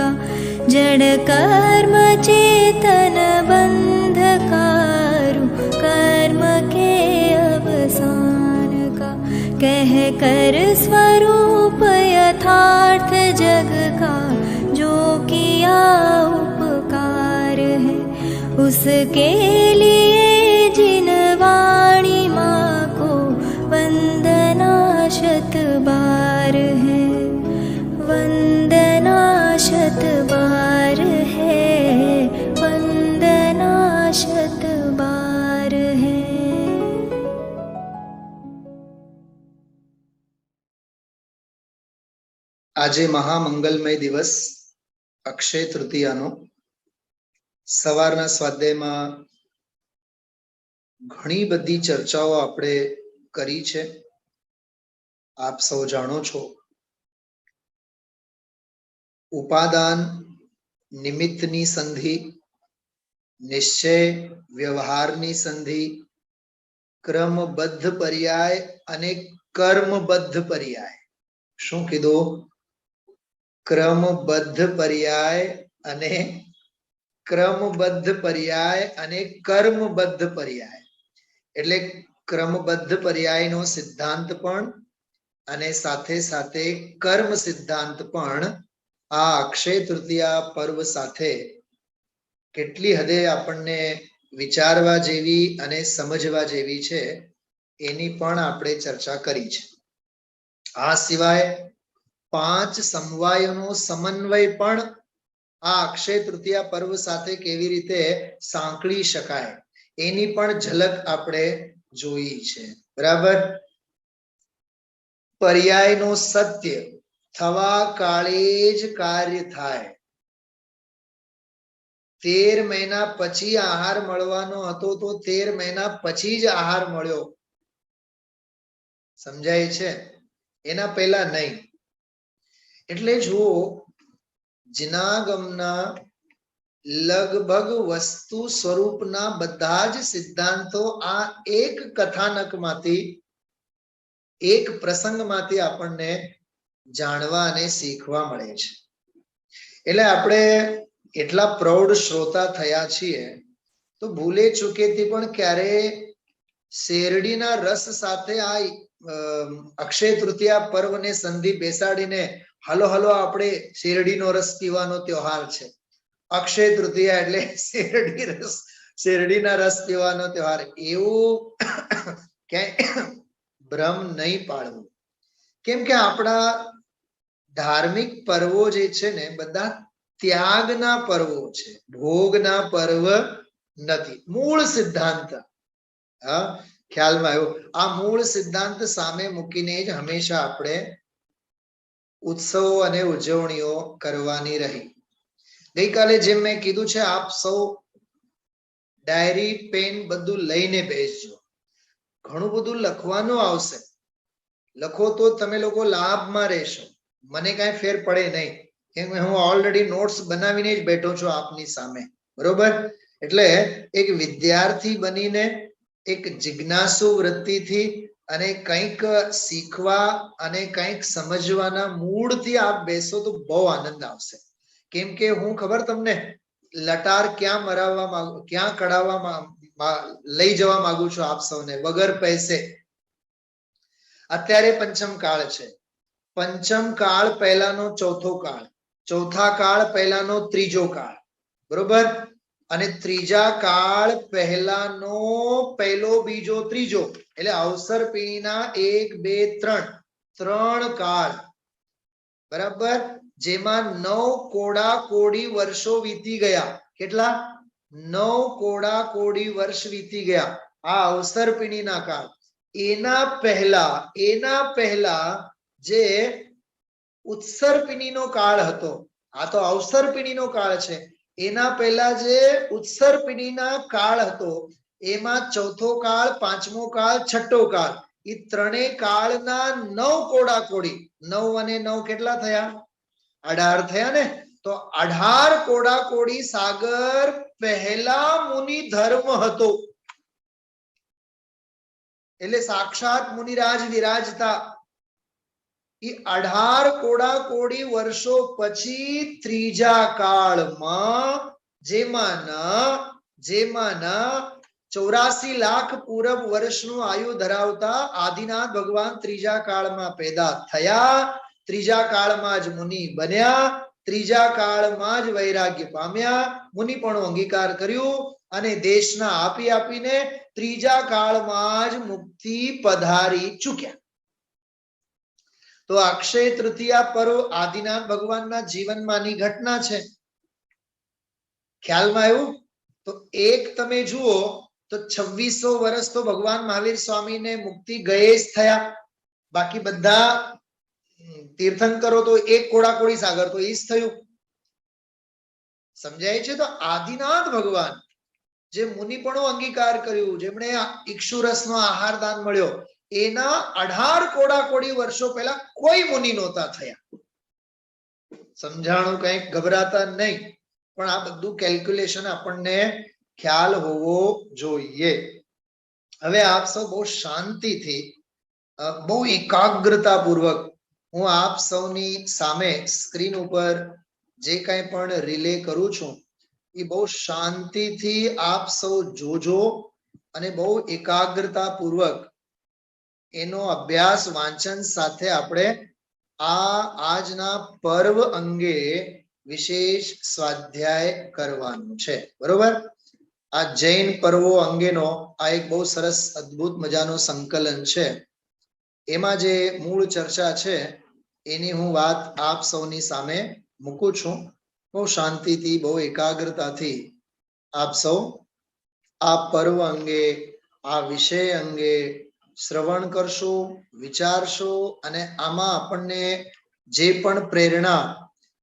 का, जड़ कर्म चेतन बंधकारु, कर्म के अवसान का, कह कर स्वरूप यथार्थ जग का, जो किया उपकार है उसके लिए जिन वाणी माँ को वंदना शत बार है, वंदना शत बार है, वंदना शत बार है। આજે મહામંગલમય દિવસ અક્ષય તૃતીયાનો સવારના સ્વાધ્યાયમાં ઘણી બધી ચર્ચાઓ આપણે કરી છે। આપ સૌ જાણો છો, ઉપાદાન નિમિત્તની સંધિ, નિશ્ચય વ્યવહારની સંધિ, ક્રમબદ્ધ પર્યાય અને કર્મબદ્ધ પર્યાય। શું કીધું? ક્રમબદ્ધ પર્યાય અને ક્રમબદ્ધ પર્યાય અને કર્મબદ્ધ પર્યાય। એટલે ક્રમબદ્ધ પર્યાયનો સિદ્ધાંત પણ અને સાથે સાથે કર્મ સિદ્ધાંત પણ આ અક્ષય તૃતીયા પર્વ સાથે કેટલી હદે આપણને વિચારવા જેવી અને સમજવા જેવી છે એની પણ આપણે ચર્ચા કરી છે। આ સિવાય 5 સમવાયોનો સમન્વય પણ આ અક્ષય તૃતીયા પર્વ સાથે કેવી રીતે સાંકળી શકાય એની પણ ઝલક આપણે જોઈ છે। બરાબર? પર્યાયનો સત્ય થવા કાળે જ કાર્ય થાય। 13 મહિના પછી આહાર મળવાનો હતો તો 13 મહિના પછી જ આહાર મળ્યો। સમજાય છે? એના પહેલા નહીં। એટલે જુઓ, જનાગમના લગભગ વસ્તુ સ્વરૂપના બધા જ સિદ્ધાંતો આ એક કથાનકમાંથી, એક પ્રસંગમાંથી આપણને જાણવા અને શીખવા મળે છે। એટલે આપણે એટલા પ્રૌઢ શ્રોતા થયા છીએ તો ભૂલે ચૂકેથી પણ ક્યારે શેરડીના રસ સાથે આ અક્ષય તૃતીયા પર્વને સંધિ બેસાડીને હલો હલો આપણે શેરડીનો રસ પીવાનો તહેવાર છે। અક્ષય તૃતીયા એટલે શેરડીના રસ પીવાનો તહેવાર, એવું ક્યાંય ભ્રમ નહીં પાડવું। કેમ કે આપણા ધાર્મિક પર્વો જે છે ને બધા ત્યાગના પર્વો છે, ભોગના પર્વ નથી। મૂળ સિદ્ધાંત, હા, ખ્યાલમાં આવ્યો? આ મૂળ સિદ્ધાંત સામે મૂકીને જ હંમેશા આપણે ઉત્સવો અને ઉજવણીઓ કરવાની રહી। ગઈકાલે જેમ મેં કીધું છે, આપ સૌ ડાયરી પેન બધું લઈને બેસજો। ઘણું બધું લખવાનું આવશે, લખો તો તમે લોકો લાભમાં રહેશો। મને કાંઈ ફેર પડે નહીં, કેમ કે હું ઓલરેડી નોટ્સ બનાવીને જ બેઠો છું આપની સામે। બરોબર? એટલે એક વિદ્યાર્થી બનીને, એક જિજ્ઞાસુ વૃત્તિથી અને કંઈક શીખવા અને કંઈક સમજવાના મૂળથી આપ બેસો તો બહુ આનંદ આવશે। કેમ કે હું ખબર તમને લટાર ક્યાં મરાવવા માંગુ, ક્યાં કઢાવવા લઈ જવા માંગુ છું આપ સૌને વગર પૈસે। અત્યારે પંચમ કાળ છે, પંચમ કાળ પહેલાનો ચોથો કાળ, ચોથા કાળ પહેલાનો ત્રીજો કાળ, બરોબર? અને ત્રીજા કાળ પહેલાનો પહેલો, બીજો, ત્રીજો, એટલે અવસર પીણીના 1 2 3 કાળ, બરાબર? જેમાં 9 કોડા કોડી વર્ષો વીતી ગયા। કેટલા? 9 કોડા કોડી વર્ષ વીતી ગયા આ અવસર પીણીના કાળ। એના પહેલા જે ઉત્સર્પિણીનો કાળ હતો, આ તો અવસર્પિણીનો કાળ છે, એના પહેલા જે ઉત્સર્પિણીના કાળ હતો એમાં ચોથો કાળ, પાંચમો કાળ, છઠ્ઠો કાળ, એ ત્રણેય કાળના 9 કોડા કોડી, 9 અને 9 કેટલા થયા? 18 થયા ને? તો 18 કોડા કોડી સાગર પહેલા મુનિ ધર્મ હતો। એટલે સાક્ષાત મુનિરાજ વિરાજતા। એ 18 કોડાકોડી વર્ષો પછી ત્રીજા કાળમાં જેમાંના 84 લાખ પૂરબ વર્ષનું આયુ ધરાવતા આદિનાથ ભગવાન ત્રીજા કાળમાં પેદા થયા, ત્રીજા કાળમાં જ મુનિ બન્યા, ત્રીજા કાળમાં જ વૈરાગ્ય પામ્યા, મુનિપણો અંગીકાર કર્યું અને દેશના આપીને ત્રીજા કાળમાં જ મુક્તિ પધારી ચૂક્યા. તો અક્ષય તૃતીયા પર્વ આદિનાથ ભગવાનના જીવનમાંની ઘટના છે. ખ્યાલમાં આવ્યું? તો એક તમે જુઓ તો 2600 વર્ષ તો ભગવાન મહાવીર સ્વામીને મુક્તિ ગયે જ થયા, બાકી બધા તીર્થંકરો તો એક કોડાકોડી સાગર તો એ જ થયું. સમજાય છે? તો આદિનાથ ભગવાન જે મુનિપણો અંગીકાર કર્યું, જેમણે ઇક્ષુરસનો આહાર દાન મળ્યો, એના 18 કોડાકોડી વર્ષો પહેલા કોઈ મુનિ નહોતા થયા. સમજાણું? કંઈક ગભરાતા નહીં, પણ આ બધું કેલ્ક્યુલેશન આપણને ખ્યાલ હોવો જોઈએ. હવે આપ સૌ બહુ શાંતિથી, બહુ એકાગ્રતા પૂર્વક હું આપ સૌની સામે સ્ક્રીન ઉપર જે કંઈ પણ રિલે કરું છું એ બહુ શાંતિથી આપ સૌ જોજો અને બહુ એકાગ્રતા પૂર્વક એનો અભ્યાસ વાંચન સાથે આપણે આજના પર્વ અંગે વિશેષ સ્વાધ્યાય કરવાનું છે. બરોબર? આ જૈન પર્વો અંગેનો આ એક બહુ સરસ અદ્ભુત મજાનો સંકલન છે. એમાં જે મૂળ ચર્ચા છે એની હું વાત આપ સૌની સામે મૂકું છું. બહુ શાંતિથી, બહુ એકાગ્રતાથી આપ સૌ આ પર્વ અંગે, આ વિષય અંગે શ્રવણ કરશો, વિચારશો અને આમાં આપણને જે પણ પ્રેરણા,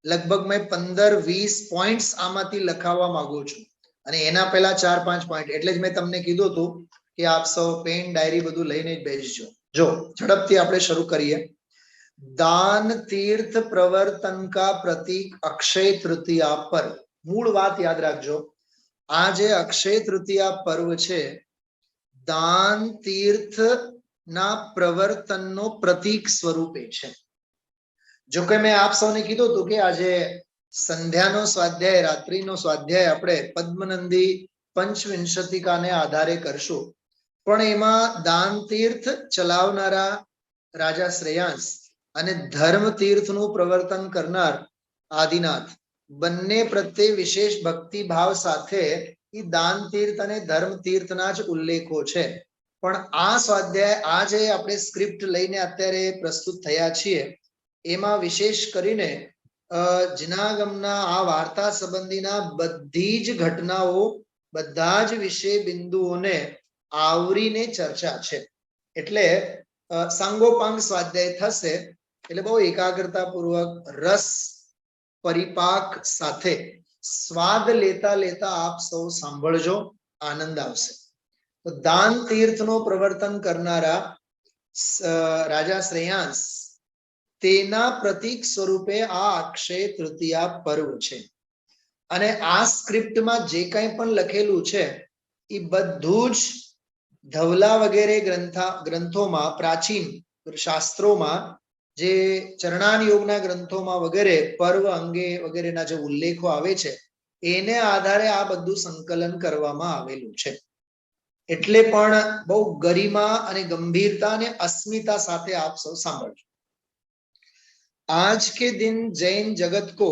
લગભગ મેં 15-20 પોઈન્ટ્સ આમાંથી લખાવવા માંગુ છું અને એના પહેલા 4-5 પોઈન્ટ, એટલે જ મેં તમને કીધું હતું કે આપ સૌ પેન ડાયરી બધું લઈને જ બેસજો. જો ઝડપથી આપણે શરૂ કરીએ. દાન તીર્થ પ્રવર્તન કા પ્રતીક અક્ષય તૃતીયા પર્વ. મૂળ વાત યાદ રાખજો, આ જે અક્ષય તૃતીયા પર્વ છે દાન તીર્થ ના પ્રવર્તનનો પ્રતીક સ્વરૂપે છે. જો કે મેં આપ સૌને કીધું હતું કે આજે સંધ્યાનો સ્વાધ્યાય, રાત્રિનો સ્વાધ્યાય આપણે પદ્મનંદી પંચવિંશતિકાને આધારે કરશું, પણ એમાં દાન તીર્થ ચલાવનારા રાજા શ્રેયાંસ અને ધર્મ તીર્થનું પ્રવર્તન કરનાર આદિનાથ બંને પ્રત્યે વિશેષ ભક્તિ ભાવ સાથે એ દાન તીર્થ અને ધર્મ તીર્થના જ ઉલ્લેખો છે. પણ આ સ્વાધ્યાય, આ જે આપણે સ્ક્રિપ્ટ લઈને અત્યારે પ્રસ્તુત થયા છીએ, એમાં વિશેષ કરીને જિનાગમના આ વાર્તા સંબંધીના બધી જ ઘટનાઓ, બધા જ વિષય બિંદુઓને આવરીને ચર્ચા છે. એટલે સાંગોપાંગ સ્વાધ્યાય થશે, એટલે બહુ એકાગ્રતા પૂર્વક, રસ પરિપાક સાથે, સ્વાદ લેતા લેતા આપ સૌ સાંભળજો, આનંદ આવશે. તો દાન તીર્થનો પ્રવર્તન કરનારા રાજા શ્રેયાંસ, તેના પ્રતીક સ્વરૂપે આ અક્ષય તૃતીયા પર્વ છે. અને આ સ્ક્રિપ્ટમાં જે કંઈ પણ લખેલું છે એ બધું જ ધવલા વગેરે ગ્રંથોમાં, પ્રાચીન શાસ્ત્રોમાં, જે ચરણાન યોગના ગ્રંથોમાં વગેરે પર્વ અંગે વગેરેના જે ઉલ્લેખો આવે છે એને આધારે આ બધું સંકલન કરવામાં આવેલું છે. એટલે પણ બહુ ગરિમા અને ગંભીરતા અને અસ્મિતા સાથે આપ સૌ સાંભળજો. आज के दिन जैन जगत को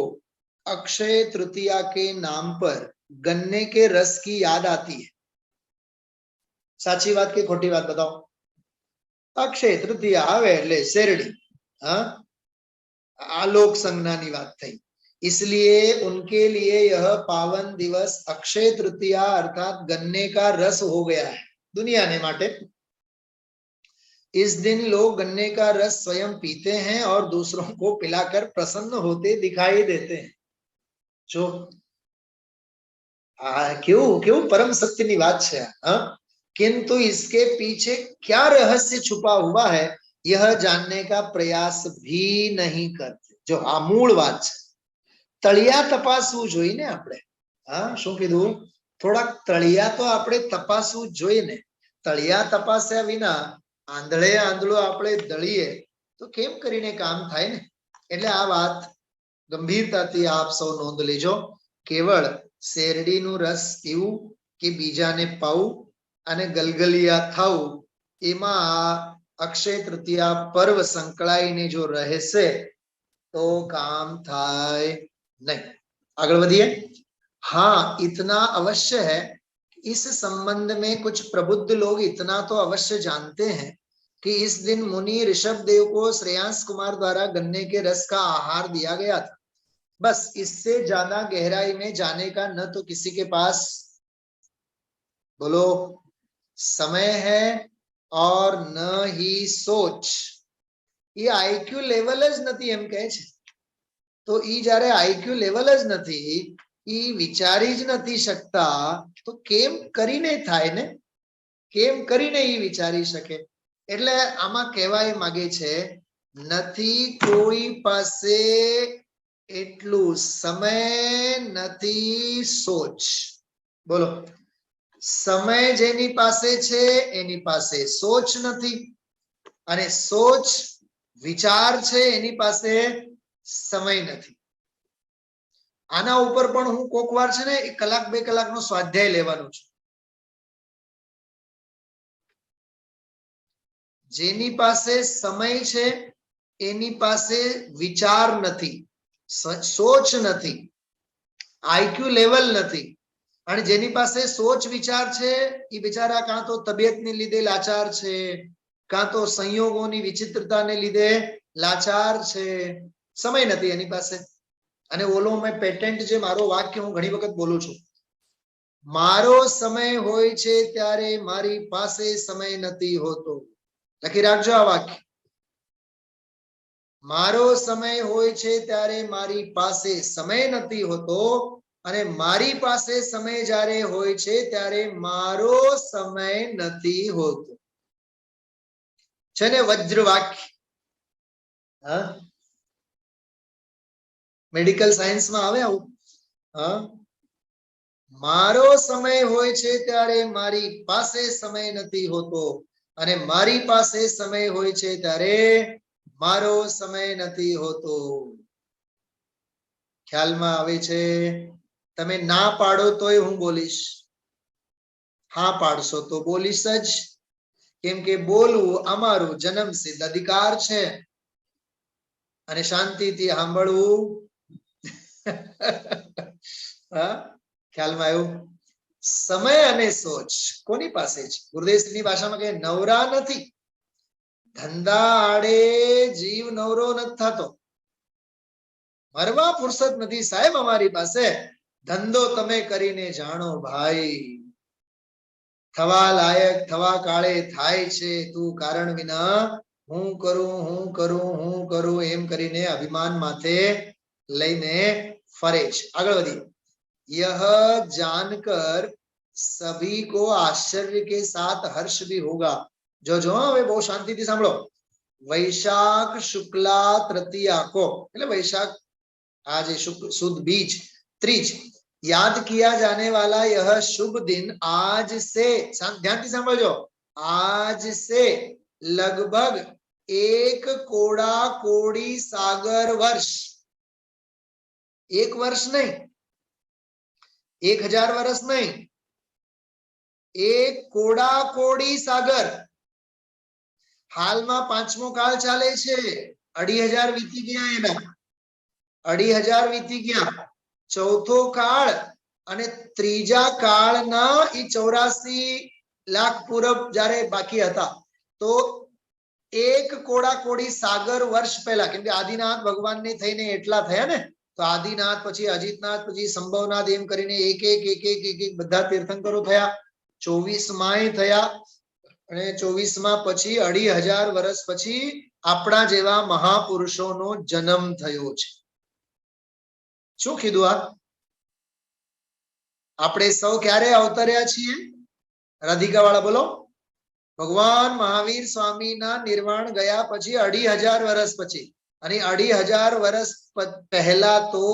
अक्षय तृतीया के नाम पर गन्ने के रस की याद आती है. साची बात के खोटी बात बताओ? अक्षय तृतीया आवे એટલે શેરડી, हाँ, आलोक संज्ञानी बात थई. इसलिए उनके लिए यह पावन दिवस अक्षय तृतीया अर्थात गन्ने का रस हो गया है दुनिया ने माटे. इस दिन लोग गन्ने का रस स्वयं पीते हैं और दूसरों को पिलाकर प्रसन्न होते दिखाई देते हैं. जो क्यों क्यों परम सत्य की बात है. किंतु इसके पीछे क्या रहस्य छुपा हुआ है यह जानने का प्रयास भी नहीं करते. जो आ मूल बात है, तळिया तपासવું જોઈએ ને આપણે. શું કીધું? થોડા તળિયા તો આપણે તપાસવું જોઈએ ને. તળિયા તપાસ્યા વિના આંધળે આંધળો આપણે દળીએ તો તો કેમ કરીને કામ થાય ને. એટલે આ વાત ગંભીરતાથી આપ સૌ નોંધ લેજો. કેવળ શેરડીનું રસ પીવું કે બીજાને પાવું અને ગલગલિયા થવું, એમાં અક્ષય તૃતીયા પર્વ સંકળાઈને જો રહેશે तो काम थाय नहीं. आगे बढ़िए. हाँ, इतना अवश्य है, इस संबंध में कुछ प्रबुद्ध लोग इतना तो अवश्य जानते हैं कि इस दिन मुनि ऋषभ देव को श्रेयांस कुमार द्वारा गन्ने के रस का आहार दिया गया था. बस इससे ज्यादा गहराई में जाने का न तो किसी के पास बोलो समय है और न ही सोच. ये आईक्यू लेवल ज नहीं एम कहे छे. तो ई जारे आईक्यू लेवल ज नहीं, ई विचारी ज नहीं सकता, तो केम करीने थाय ने, केम करीने ई विचारी सके. એટલે આમાં કહેવાય માંગે છે, નથી કોઈ પાસે એટલું સમય, નથી સોચ. બોલો, સમય જેની પાસે છે એની પાસે સોચ નથી, અને સોચ વિચાર છે એની પાસે સમય નથી. આના ઉપર પણ હું કોક વાર છે ને 1 કલાક 2 કલાકનો સ્વાધ્યાય લેવાનો છું. જેની પાસે સમય છે એની પાસે વિચાર નથી, સોચ નથી, આઈક્યુ લેવલ નથી. અને જેની પાસે સોચ વિચાર છે એ બિચારા કાં તો તબિયતને લીધે લાચાર છે, કાં તો સંયોગોની વિચિત્રતાને લીધે લાચાર છે, સમય નથી એની પાસે. અને ઓલો મેં પેટેન્ટ જે મારો વાક્ય હું ઘણી વખત બોલું છું, મારો સમય હોય છે ત્યારે મારી પાસે સમય નથી હોતો. લખી રાખજો આ વાક્ય. મારો સમય હોય છે ત્યારે મારી પાસે સમય નથી હોતો, અને મારી પાસે સમય જ્યારે હોય છે ત્યારે મારો સમય નથી હોતો. છે ને વજ્ર વાક્ય. હા, મેડિકલ સાયન્સમાં આવે આવું. હા, મારો સમય હોય છે ત્યારે મારી પાસે સમય નથી હોતો, અને મારી પાસે સમય હોય છે ત્યારે મારો સમય નથી હોતો. ખ્યાલમાં આવે છે? તમે ના પાડો તોય હું બોલીશ, હા પાડશો તો બોલીશ જ. કેમ કે બોલવું અમારું જન્મસિદ્ધ અધિકાર છે, અને શાંતિથી સાંભળવું. હા, ખ્યાલમાં આવ્યું? સમય અને સોચ કોની પાસે છે? ગુરુદેવની ભાષામાં કહે નવરા નથી. ધંધા આડે જીવ નવરો નથી થતો. મરવા ફુરસત નથી સાહેબ અમારી પાસે. ધંધો તમે કરીને જાણો ભાઈ, થવા લાયક થવા કાળે થાય છે. તું કારણ વિના હું કરું હું કરું હું કરું એમ કરીને અભિમાન માથે લઈને ફરે છે. આગળ વધી. यह जानकर सभी को आश्चर्य के साथ हर्ष भी होगा. जो जो હવે બહુ શાંતિથી સાંભળો. વૈશાખ શુક્લા તૃતીયા को, એટલે વૈશાખ आज शुद्ध बीज त्रिज याद किया जाने वाला यह शुभ दिन आज से, ध्यान से समझो, आज से लगभग 1 कोड़ा कोड़ी सागर वर्ष, 1 वर्ष नहीं, 1000 वर्ष नहीं, 1 कोड़ा कोड़ी सागर. हालમાં 5મો કાળ ચાલે છે. 2500 વીતી ગયા એના, 2500 વીતી ગયા. 4થો કાળ અને 3જા કાળના ઈ 84 લાખ પૂરબ જ્યારે બાકી હતા, તો 1 કોડા કોડી સાગર વર્ષ પહેલા, કેમ કે આદિનાથ ભગવાનને થઈને એટલા થયા ને, તો આદિનાથ પછી અજીતનાથ પછી સંભવનાથ એમ કરીને એક બધા તીર્થંકરો થયા. 24 માય થયા, અને 24માં પછી 2500 વર્ષ પછી આપણા જેવા મહાપુરુષોનો જન્મ થયો છે. શું કીધું? આ આપણે સૌ ક્યારે અવતર્યા છીએ? રાધિકા વાળા બોલો. ભગવાન મહાવીર સ્વામીના નિર્વાણ ગયા પછી 2500 વર્ષ પછી. અને 2500 વર્ષ પહેલા તો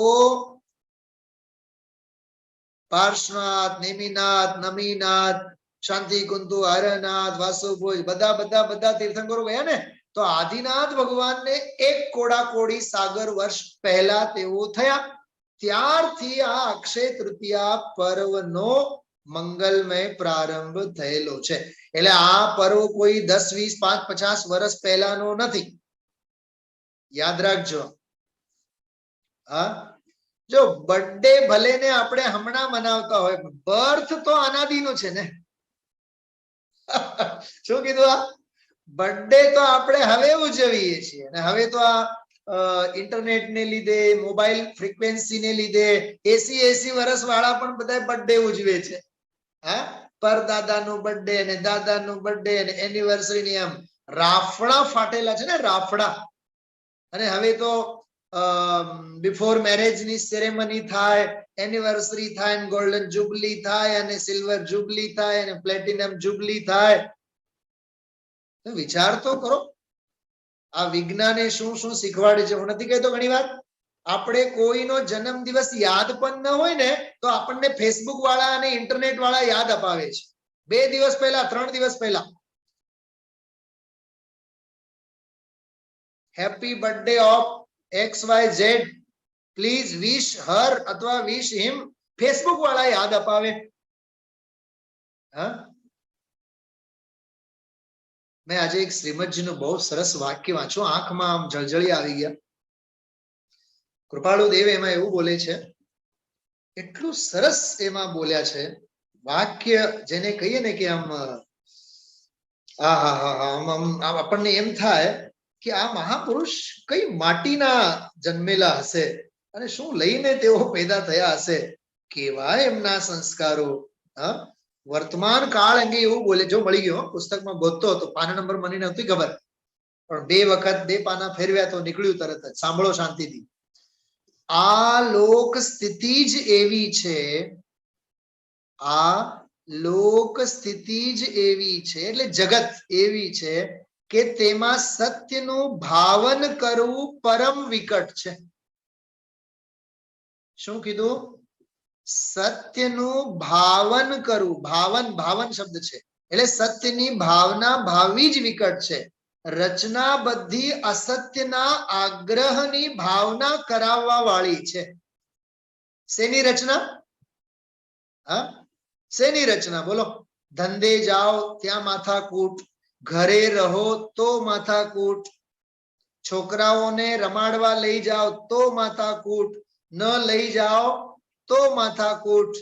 પાર્શ્વનાથ, નેમિનાથ, નમીનાથ, શાંતિ કુંતુ, હરનાથ, વાસુભુજ બધા બધા બધા તીર્થંકરો ગયા ને. તો આદિનાથ ભગવાનને 1 કોડાકોડી સાગર વર્ષ પહેલા તેઓ થયા. ત્યારથી આ અક્ષય તૃતીયા પર્વનો મંગલમય પ્રારંભ થયેલો છે. એટલે આ પર્વ કોઈ 10, 20, 5, 50 વર્ષ પહેલાનો નથી. યાદ રાખજો. હા, જો બર્થડે ભલે ને આપણે હમણાં મનાવતા હોય, બર્થ તો અનાદિનો છે ને. શું કીધું? આ બર્થડે તો આપણે હવે ઉજવીએ છીએ, અને હવે તો આ ઇન્ટરનેટ ને લીધે, મોબાઈલ ફ્રીક્વન્સી ને લીધે 80 વર્ષ વાળા પણ બધા બર્થડે ઉજવે છે. હા, પરદાદાનું બર્થડે અને દાદાનું બર્થડે અને એનિવર્સરી ની આમ રાફડા ફાટેલા છે ને, રાફડા. અને હવે તો બિફોર મેરેજ ની સેરેમની થાય, એનિવર્સરી થાય, ગોલ્ડન જુબલી થાય, અને સિલ્વર જુબલી થાય, અને પ્લેટિનમ જુબલી થાય. વિચાર તો કરો, આ વિજ્ઞાને શું શું શીખવાડે છે. હું નથી કહેતો ઘણી વાર આપણે કોઈનો જન્મદિવસ યાદ પણ ન હોય ને, તો આપણને ફેસબુક વાળા અને ઇન્ટરનેટ વાળા યાદ અપાવે છે 2 દિવસ પહેલા, 3 દિવસ પહેલા. Happy birthday of XYZ, please wish her અથવા વિશ હિમ. ફેસબુક વાળા યાદ અપાવે. હા, મેં આજે એક શ્રીમદજીનું બહુ સરસ વાક્ય વાંચ્યું, આંખમાં આમ જળજળી આવી ગયા. કૃપાળુ દેવ એમાં એવું બોલે છે, એટલું સરસ એમાં બોલ્યા છે વાક્ય, જેને કહીએ ને કે આમ આપણને એમ થાય કે આ મહાપુરુષ કઈ માટીના જન્મેલા હશે અને શું લઈને તેઓ પેદા થયા હશે, કેવા એમના સંસ્કારો. વર્તમાન કાળ અંગે એવું બોલે. જો મળી ગયો, પુસ્તકમાં ગોતતો હતો, પાના નંબર મને નહોતી ખબર, પણ 2 વખત 2 પાના ફેરવ્યા તો નીકળ્યું તરત જ. સાંભળો શાંતિથી. આ લોક સ્થિતિ જ એવી છે, આ લોક સ્થિતિ જ એવી છે, એટલે જગત એવી છે કે તેમાં સત્યનું ભાવન કરવું પરમ વિકટ છે. શું કીધું? સત્યનું ભાવન કરવું. ભાવન, ભાવન શબ્દ છે એટલે સત્યની ભાવના ભાવવી જ વિકટ છે. રચના બધી અસત્યના આગ્રહની ભાવના કરાવવા વાળી છે. શેની રચના? હા, શેની રચના બોલો? ધંધે જાઓ ત્યાં માથાકૂટ, ઘરે રહો તો માથાકૂટ, છોકરાઓને રમાડવા લઈ જાઓ તો માથાકૂટ, ન લઈ જાઓ તો માથાકૂટ,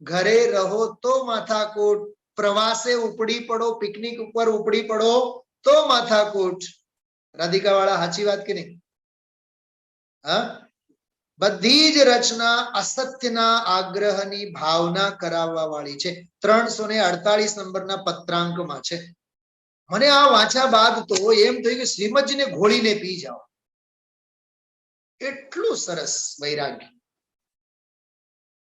ઘરે રહો તો માથાકૂટ, પ્રવાસે ઉપડી પડો, પિકનિક ઉપર ઉપડી પડો તો માથાકૂટ. રાધિકા વાળા સાચી વાત કે નહીં? હા, બધી જ રચના અસત્યના આગ્રહની ભાવના કરાવવા વાળી છે. 348 નંબરના પત્રાંકમાં છે. મને આ વાંચ્યા બાદ તો એમ થયું કે શ્રીમદજીને ઘોળીને પી જાઓ, એટલું સરસ વૈરાગ્ય.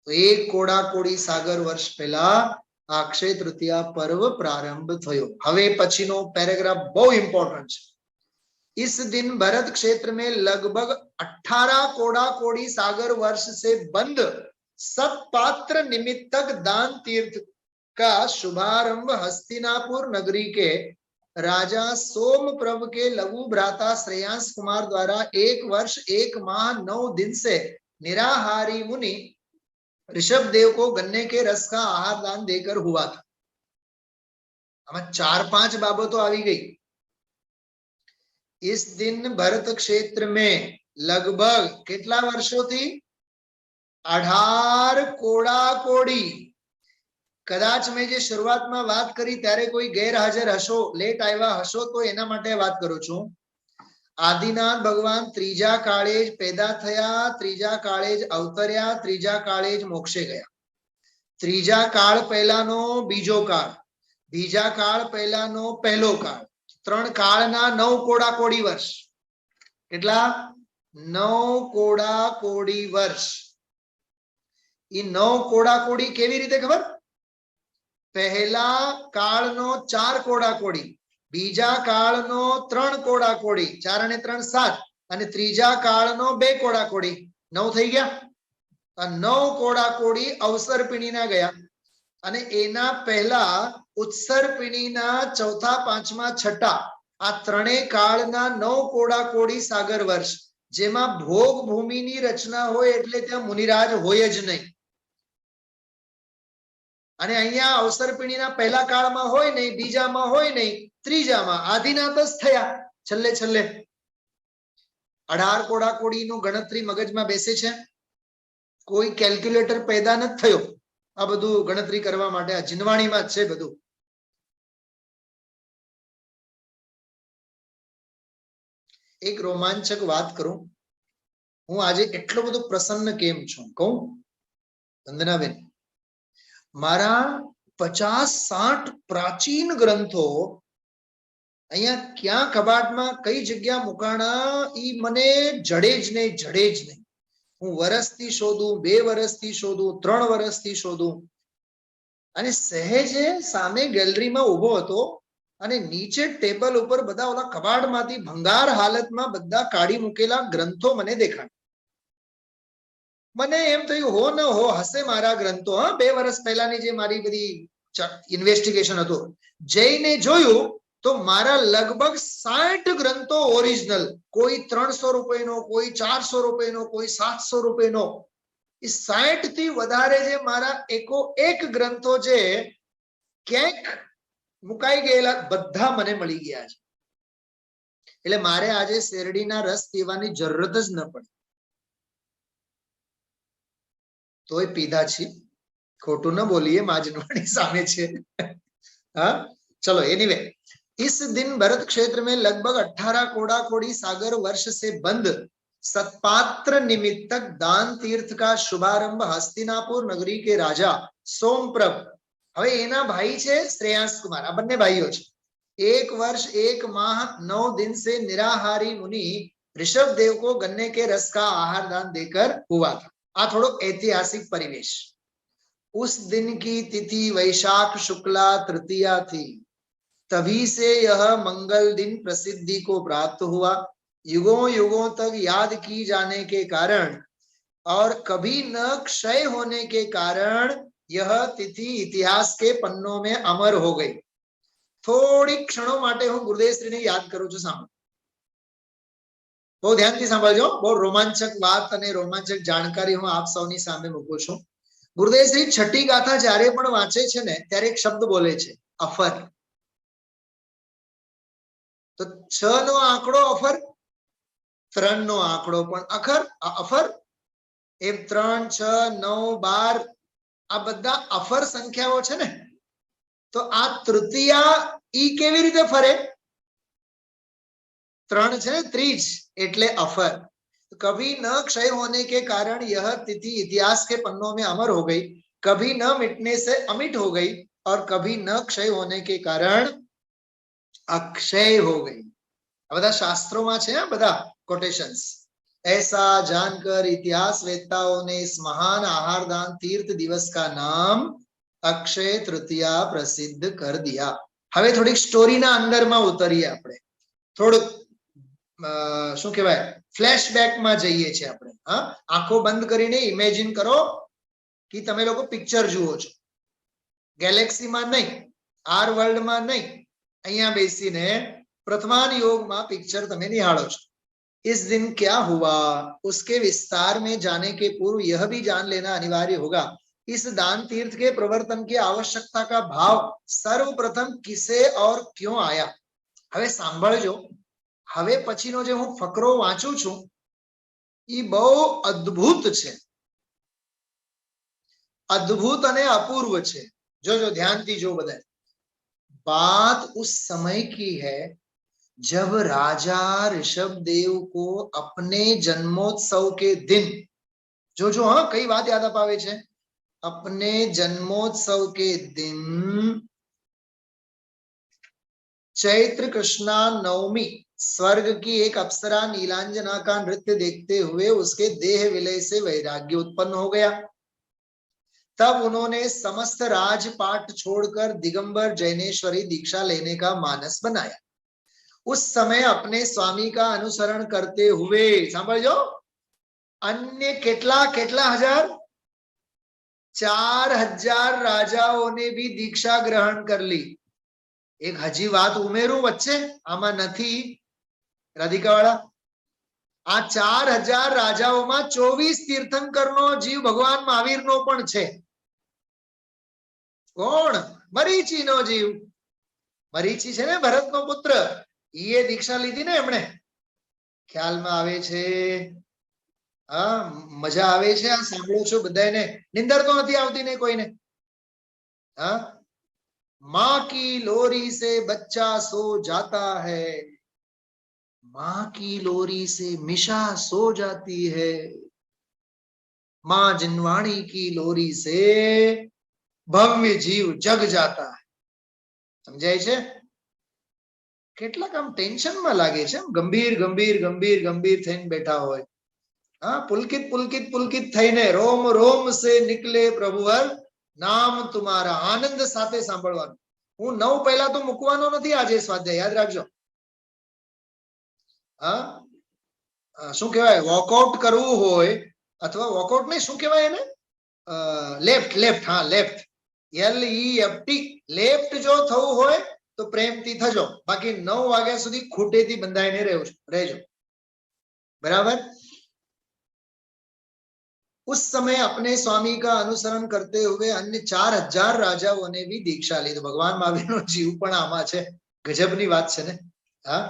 તો 1 કોડાકોડી સાગર વર્ષ પહેલા અક્ષય તૃતીયા પર્વ પ્રારંભ થયો. હવે પછીનો પેરેગ્રાફ બહુ ઇમ્પોર્ટન્ટ છે. इस दिन भरत क्षेत्र में लगभग 18 कोडाकोडी सागर वर्ष से बंद सत्पात्र निमित्तक दान तीर्थ का शुभारंभ हस्तिनापुर नगरी के राजा सोमप्रभ के लघु भ्राता श्रेयांस कुमार द्वारा 1 वर्ष 1 माह 9 दिन से निराहारी मुनि ऋषभ देव को गन्ने के रस का आहार दान देकर हुआ था. हमें 4-5 बाबतों આવી ગઈ. इस दिन भरत क्षेत्र में लगभग કેટલા વર્ષોથી? 18 કોડાકોડી. કદાચ મેં જે શરૂઆતમાં વાત કરી ત્યારે કોઈ ગેરહાજર હશો, લેટ આવ્યા હશો, તો એના માટે વાત કરું છું. આદિનાથ ભગવાન ત્રીજા કાળે જ પેદા થયા, ત્રીજા કાળે જ અવતર્યા, ત્રીજા કાળે જ મોક્ષે ગયા. ત્રીજા કાળ પહેલાનો બીજો કાળ, બીજા કાળ પહેલાનો પહેલો કાળ, 3 કાળના 9 કોડાકોડી વર્ષ. કેટલા? 9 કોડાકોડી વર્ષ. એ 9 કોડાકોડી કેવી રીતે ખબર? પહેલા કાળનો 4 કોડાકોડી, બીજા કાળનો 3 કોડાકોડી, 4 અને 3 7, અને ત્રીજા કાળનો 2 કોડાકોડી, 9 થઈ ગયા. આ 9 કોડાકોડી અવસર પીણીના ગયા, અને એના પહેલા ઉત્સર પીણીના ચોથા, પાંચમા, છઠ્ઠા આ ત્રણેય કાળના 9 કોડા કોડી સાગર વર્ષ, જેમાં ભોગ ભૂમિની રચના હોય એટલે ત્યાં મુનિરાજ હોય જ નહીં. અને અહીંયા અવસરપીણીના પહેલા કાળમાં હોય નહીં, બીજામાં હોય નહીં, ત્રીજામાં આદિનાથ જ થયા છેલ્લે છેલ્લે. 18 કોડા કોડીનું ગણતરી મગજમાં બેસે છે? કોઈ કેલ્ક્યુલેટર પેદા નથી થયો આ બધું ગણતરી કરવા માટે. આ જીનવાણીમાં જ છે બધું. એક રોમાંચક વાત કરું. હું આજે એટલો બધો પ્રસન્ન કેમ છું કહું વંદનાબેન? મારા 50-60 પ્રાચીન ગ્રંથો અહીંયા ક્યાં કબાટમાં કઈ જગ્યા મુકાણા ઈ મને જડે જ નહીં. હું વર્ષથી શોધું, 2 વર્ષથી શોધું, 3 વર્ષથી શોધું. અને સહેજે સામે ગેલેરીમાં ઉભો હતો અને નીચે ટેબલ ઉપર બધા ઓલા કબાટમાંથી ભંગાર હાલતમાં બધા કાઢી મૂકેલા ગ્રંથો મને દેખાય. મને એમ થયું હો ન હો હશે મારા ગ્રંથો. 2 વર્ષ પહેલાની જે મારી બધી ઇન્વેસ્ટિગેશન હતું, જઈને જોયું તો મારા લગભગ 60 ગ્રંથો ઓરિજિનલ. કોઈ 300 રૂપિયાનો, કોઈ 400 રૂપિયાનો, કોઈ 700 રૂપિયાનો. એ 60 થી વધારે જે મારા એક ગ્રંથો છે ક્યાંક મુકાઈ ગયેલા, બધા મને મળી ગયા છે. એટલે મારે આજે શેરડીના રસ પીવાની જરૂરત જ ન પડે. તોય પીધા છે, ખોટું ન બોલીએ, માજનવાણી સામે છે. हाँ चलो एनीवे, इस दिन भरत क्षेत्र में लगभग 18 कोड़ा कोड़ी सागर वर्ष से बंद सत्पात्र निमित्तक दान तीर्थ का शुभारंभ हस्तिनापुर नगरी के राजा सोमप्रभ, હવે એના ભાઈ છે શ્રેયાંસ કુમાર, આ બંને ભાઈઓ છે. 1 वर्ष 1 माह 9 दिन से निराहारी मुनि ऋषभ देव को गन्ने के रस का आहार दान देकर हुआ था. आ थोड़ो ऐतिहासिक परिवेश. उस दिन की तिथि वैशाख शुक्ला तृतीया थी. तभी से यह मंगल दिन प्रसिद्धि को प्राप्त हुआ. युगों युगों तक याद की जाने के कारण और कभी न क्षय होने के कारण यह तिथि इतिहास के पन्नों में अमर हो गई. थोड़ी क्षणों માટે હું ગુરુદેવશ્રીને યાદ કરું છું. સાંભળો, બહુ ધ્યાનથી સાંભળજો. બહુ રોમાંચક વાત અને રોમાંચક જાણકારી હું આપ સૌની સામે મૂકું છું. ગુરુદેવશ્રી છઠ્ઠી ગાથા જ્યારે પણ વાંચે છે ને ત્યારે એક શબ્દ બોલે છે, અફર. તો 6 નો આંકડો અફર, 3 નો આંકડો પણ અખર અફર. એમ 3, 6, 9, 12 આ બધા અફર સંખ્યાઓ છે ને. તો આ તૃતીયા ઈ કેવી રીતે ફરે? 3 છે ને, ત્રીજ એટલે અફર. कभी न क्षय होने के कारण यह तिथि इतिहास के पन्नों में अमर हो गई, कभी न मिटने से अमिट हो गई और कभी न क्षय होने के कारण अक्षय हो गई. આ બધા શાસ્ત્રોમાં છે, બધા કોટેશન્સ. ऐसा जानकर इतिहास वेत्ताओं ने इस महान आहार दान तीर्थ दिवस का नाम अक्षय तृतीया प्रसिद्ध कर दिया. હવે થોડીક સ્ટોરીના અંદરમાં ઉતરીએ આપણે. થોડુંક શું કહેવાય, ફ્લેશબેક માં જઈએ છીએ આપણે. આંખો બંધ કરીને ઇમેજિન કરો કે તમે લોકો પિક્ચર જુઓ છો. ગેલેક્સીમાં નહીં, આર વર્લ્ડમાં નહીં, અહીંયા બેસીને પ્રથમાન યોગમાં પિક્ચર તમે નિહાળો છો. इस दिन क्या हुआ उसके विस्तार में जाने के पूर्व यह भी जान लेना अनिवार्य होगा, इस दान तीर्थ के प्रवर्तन की आवश्यकता का भाव सर्वप्रथम किसे और क्यों आया. હવે સાંભળજો. હવે પછીનો જે હું ફકરો વાંચું છું એ બહુ અદ્ભુત છે, અદ્ભુત અને અપૂર્વ છે. જોજો, ધ્યાનથી જો બધા. बात उस समय की है जब राजा ऋषभ देव को अपने जन्मोत्सव के दिन, जो हाँ कई बात याद अपावे छे, अपने जन्मोत्सव के दिन चैत्र कृष्णा नवमी स्वर्ग की एक अप्सरा नीलांजना का नृत्य देखते हुए उसके देह विलय से वैराग्य उत्पन्न हो गया. तब उन्होंने समस्त राजपाट छोड़कर दिगंबर जैनेश्वरी दीक्षा लेने का मानस बनाया. उस समय अपने स्वामी का अनुसरण करते हुए, सांभळजो, अन्य केटला केटला हजार, 4000 राजाओं ने भी दीक्षा ग्रहण कर ली. એક હજી વાત ઉમેરું વચ્ચે, આમાં નથી રાધિકાવાળા, આ 4000 રાજાઓમાં 24 તીર્થંકરનો જીવ ભગવાન મહાવીરનો પણ છે. કોણ? મરીચીનો જીવ. મરીચી છે ને ભરતનો પુત્ર, એ દીક્ષા લીધી ને એમણે. ખ્યાલમાં આવે છે? હા, મજા આવે છે આ સાંભળો છો બધાને? નિંદર તો નથી આવતી ને કોઈને? હા, माँ की लोरी से बच्चा सो जाता है, माँ की लोरी से मिशा सो जाती है, माँ जिनवाणी की लोरी से भव्य जीव जग जाता है. સમજાય છે? કેટલાક આમ ટેન્શનમાં લાગે છે, ગંભીર ગંભીર ગંભીર ગંભીર થઈને બેઠા હોય. હા, પુલકિત પુલકિત પુલકિત થઈને રોમ રોમ સે નિકલે પ્રભુવર નામ તુમારા. આનંદ સાથે સાંભળવાનું. હું 9 પહેલા તો મૂકવાનો નથી આજે સ્વાધ્યાય, યાદ રાખજો. હા, શું કહેવાય, વોકઆઉટ કરવું હોય અથવા વોકઆઉટ નહીં, શું કહેવાય એને? લેફ્ટ લેફ્ટ, હા લેફ્ટ, LEFT, લેફ્ટ જો થવું હોય તો પ્રેમથી થજો, બાકી 9 વાગ્યા સુધી ખૂટેથી બંધાઈને રહેજો. बराबर? उस समय अपने स्वामी का अनुसरण करते हुए अन्य 4000 राजाओं ने भी दीक्षा ली. तो भगवान महावीर नो जीव पण आमा छे. गजबनी बात छे ने. हाँ,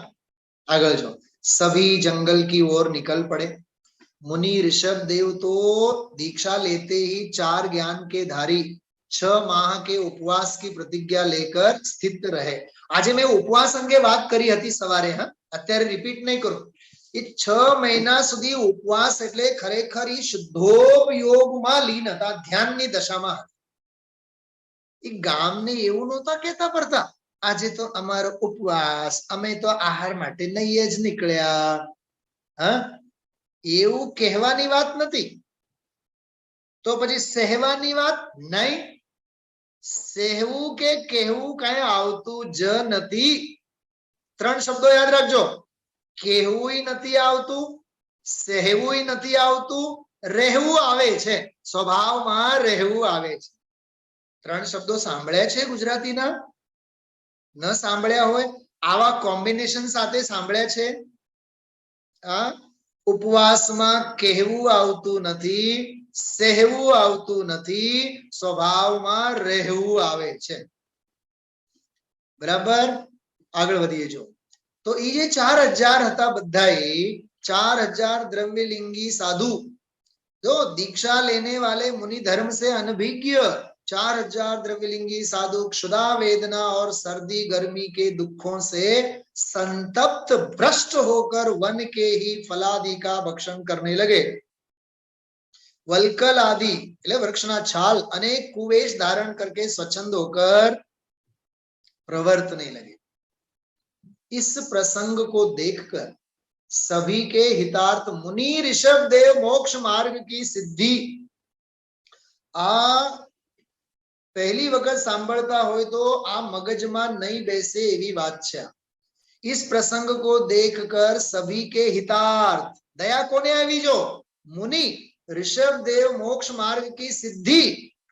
आगळ जो. सभी जंगल की ओर निकल पड़े. मुनि ऋषभ देव तो दीक्षा लेते ही 4 ज्ञान के धारी 6 माह के उपवास की प्रतिज्ञा लेकर स्थित रहे. आज मैं उपवास अंगे बात करी हती सवारे. हाँ, अत्यारे रिपीट नहीं करूं. 6 महीना સુધી ઉપવાસ એટલે ખરેખર ઈ શુદ્ધોપયોગમાં લીન હતા, ધ્યાનની દશામાં. એ ગામને એવું નહોતા કહેતા પડતા, આજે તો અમારો ઉપવાસ, અમે તો આહાર માટે નહીં જ નીકળ્યા. હા, એવું કહેવાની વાત નથી. તો પછી સહેવાની વાત નહીં. સહેવું કે કહેવું કાંઈ આવતું જ નથી. 3 શબ્દો યાદ રાખજો. કહેવું નથી આવતું, સહેવું નથી આવતું, રહેવું આવે છે. સ્વભાવમાં રહેવું આવે છે. 3 શબ્દો સાંભળ્યા છે ગુજરાતીના? ન સાંભળ્યા હોય આવા કોમ્બિનેશન સાથે સાંભળ્યા છે? આ ઉપવાસમાં કહેવું આવતું નથી, સહેવું આવતું નથી, સ્વભાવમાં રહેવું આવે છે. બરાબર? આગળ વધીએ. જો तो ये 4000 હતા બધાએ, 4000 द्रव्यलिंगी साधु जो दीक्षा लेने वाले मुनि धर्म से अनभिज्ञ 4000 द्रव्यलिंगी साधु क्षुधा वेदना और सर्दी गर्मी के दुखों से संतप्त भ्रष्ट होकर वन के ही फलादि का भक्षण करने लगे. वल्कल आदि એટલે વૃક્ષના છાલ અને કુવેશ ધારણ करके स्वच्छंद होकर प्रवर्तने लगे. इस प्रसंग को देखकर सभी के हितार्थ मुनि ऋषभ देव मोक्ष मार्ग की सिद्धि आ पहली वक्त सांभळता होय तो आ मगजमां नहीं बेसे एवी बात छे. इस प्रसंग को देखकर सभी के हितार्थ दया कोने आवी? जो मुनि ऋषभ देव मोक्ष मार्ग की सिद्धि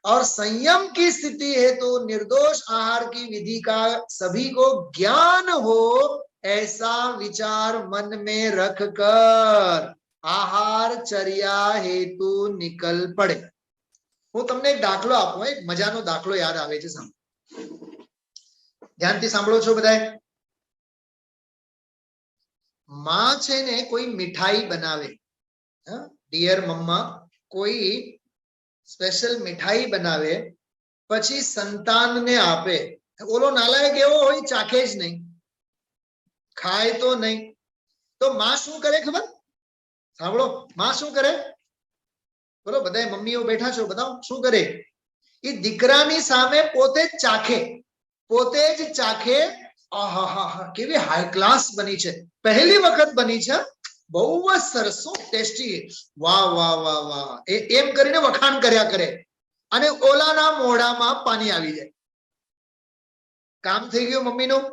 और संयम की स्थिति है तो निर्दोष आहार की विधि का सभी को ज्ञान हो, ऐसा विचार मन में रखकर आहार चर्या हेतु निकल पड़े. હું તમને એક દાખલો આપું, એક મજાનો દાખલો યાદ આવે છે. ધ્યાનથી સાંભળો છો બધાએ? માં છે ને કોઈ મીઠાઈ બનાવે, ડિયર મમ્મા કોઈ સ્પેશિયલ મીઠાઈ બનાવે, પછી સંતાનને આપે. ઓલો નાલાયક એવો હોય, ચાખે જ નહીં, ખાય તો નહીં. તો માં શું કરે ખબર? સાંભળો, માં શું કરે? બોલો, બધા મમ્મીઓ બેઠા છો, બતાવો શું કરે? એ દીકરાની સામે પોતે જ ચાખે, પોતે જ ચાખે. આહાહા, કેવી હાઈ ક્લાસ બની છે, પહેલી વખત બની છે, બહુ જ સરસ, ટેસ્ટી, વાહ વાહ વાહ વાહ, એમ કરીને વખાણ કર્યા કરે. અને ઓલાના મોઢામાં પાણી આવી જાય. કામ થઈ ગયું મમ્મીનું,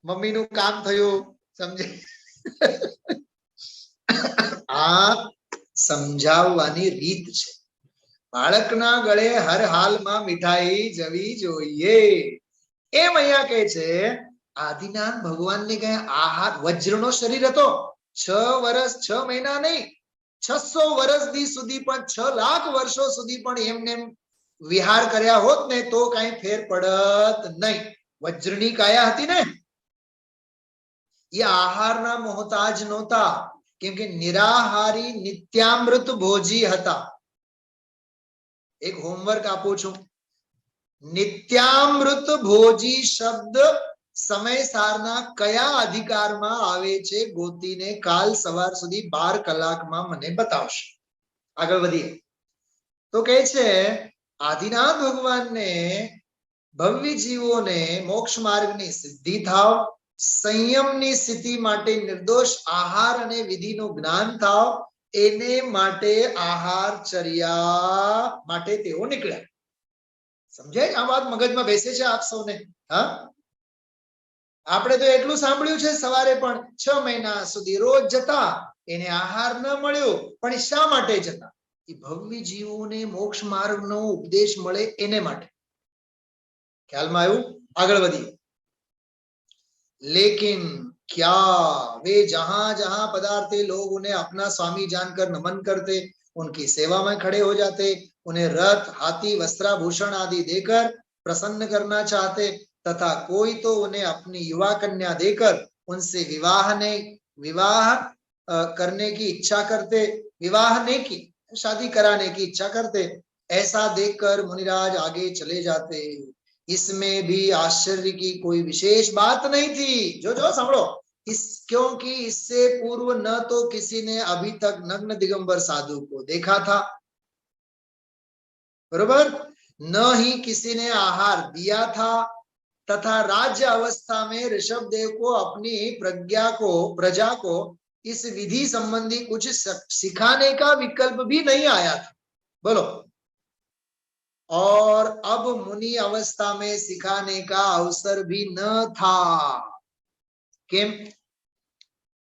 મમ્મીનું કામ થયું. સમજે? આ સમજાવવાની રીત છે. બાળકના ગળે હર હાલમાં મીઠાઈ જવી જોઈએ. એમ અહીંયા કહે છે આદિનાથ ભગવાનને કઈ આહાર વજ્રનો શરીર હતો, 6 વર્ષ 6 મહિના નહીં, 600 વર્ષ સુધી પણ 6 લાખ વર્ષો સુધી પણ એમને વિહાર કર્યા હોત ને તો કઈ ફેર પડત નહીં. વજ્રની કાયા હતી ને, એ આહારના મોહતાજ નહોતા, કેમ કે નિરાહારી નિત્યામૃત ભોજી હતા. એક હોમવર્ક આપું છું. નિત્યામૃત ભોજી શબ્દ સમય સારના કયા અધિકારમાં આવે છે ગોતીને કાલ સવાર સુધી 12 કલાકમાં મને બતાવશે. આગળ વધીએ તો કહે છે આદિનાથ ભગવાનને ભવ્ય જીવોને મોક્ષ માર્ગની સિદ્ધિ થાવ, સંયમની સ્થિતિ માટે નિર્દોષ આહાર અને વિધિનું જ્ઞાન થાવ, એને માટે આહાર ચર્યા માટે તેઓ નીકળ્યા. સમજાય? આ વાત મગજમાં બેસે છે આપ સૌને? હા, આપણે તો એટલું સાંભળ્યું છે સવારે પણ 6 મહિના સુધી રોજ જતા, એને આહાર ન મળ્યો, પણ શા માટે જતા? એ ભવ્ય જીવોને મોક્ષ માર્ગનો ઉપદેશ મળે એને માટે. ખ્યાલમાં આવ્યું? આગળ વધીએ. लेकिन क्या वे जहां जहां पधारते लोग उन्हें अपना स्वामी जानकर नमन करते, उनकी सेवा में खड़े हो जाते, उन्हें रथ हाथी वस्त्राभूषण आदि देकर प्रसन्न करना चाहते, तथा कोई तो उन्हें अपनी युवा कन्या देकर उनसे विवाह करने की इच्छा करते, शादी कराने की इच्छा करते. ऐसा देखकर मुनिराज आगे चले जाते. इसमें भी आश्चर्य की कोई विशेष बात नहीं थी. जो सांभळो, क्योंकि इससे पूर्व न तो किसी ने अभी तक नग्न दिगंबर साधु को देखा था, बरोबर, न ही किसी ने आहार दिया था, तथा राज्य अवस्था में ऋषभदेव को अपनी प्रजा को इस विधि संबंधी कुछ सिखाने का विकल्प भी नहीं आया था. बोलो. और अब मुनि अवस्था में सिखाने का अवसर भी न था. केम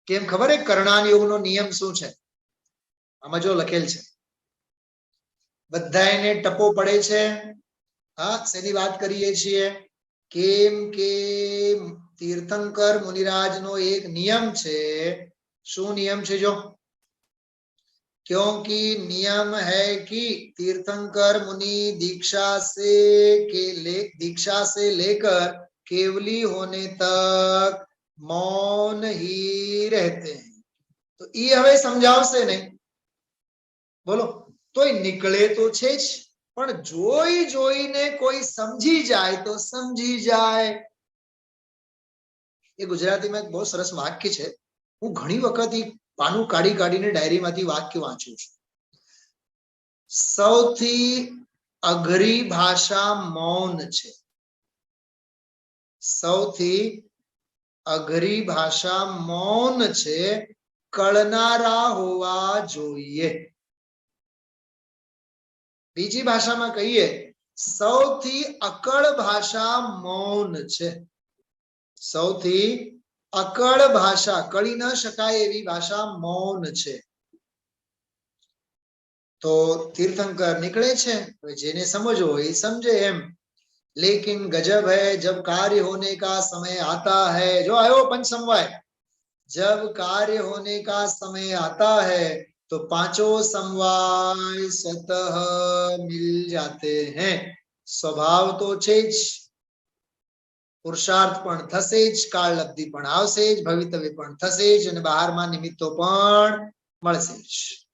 केम खबर है? कर्णान योगनो नियम શું છે? આમાં જો લખેલ છે, બધાયને ટપો પડે છે. હા, શેની વાત કરીએ છીએ? કેમ કે તીર્થંકર મુનિરાજનો એક નિયમ છે. શું નિયમ છે? જો, क्योंकि नियम है कि तीर्थंकर मुनि दीक्षा से लेकर केवली होने तक मौन ही रहते हैं. तो ये हवे समझावशे नहीं. बोलो. तो निकले तो छे ज, पण जोईने कोई समझी जाए तो समझी जाए. ये गुजराती में एक बहुत सरस वाक्य छे. हूँ घणी वखत पानु काढीने डायरी मांथी वाक्य वांचुं छुं. सौथी अघरी भाषा मौन छे. सौथी अघरी भाषा मौन छे, कळनारा होवा जोईए. बीजी भाषा में कहीए, सौथी अकळ भाषा मौन छे. सौथी अकड़ भाषा, कड़ी न शकाय एवी भाषा मौन छे. तो तीर्थंकर निकले छे, जेने समझो ये समझे एम. लेकिन गजब है, जब कार्य होने का समय आता है, जो आयो पंचसमवाय, जब कार्य होने का समय आता है तो पांचों समवाय स्वतः मिल जाते हैं. स्वभाव तो छे ज, पुरुषार्थ पण थशे ज, काल लब्धि पण आवशे ज, भवितव्य पण थशे ज, अने बहारमां निमित्तो पण मळशे ज.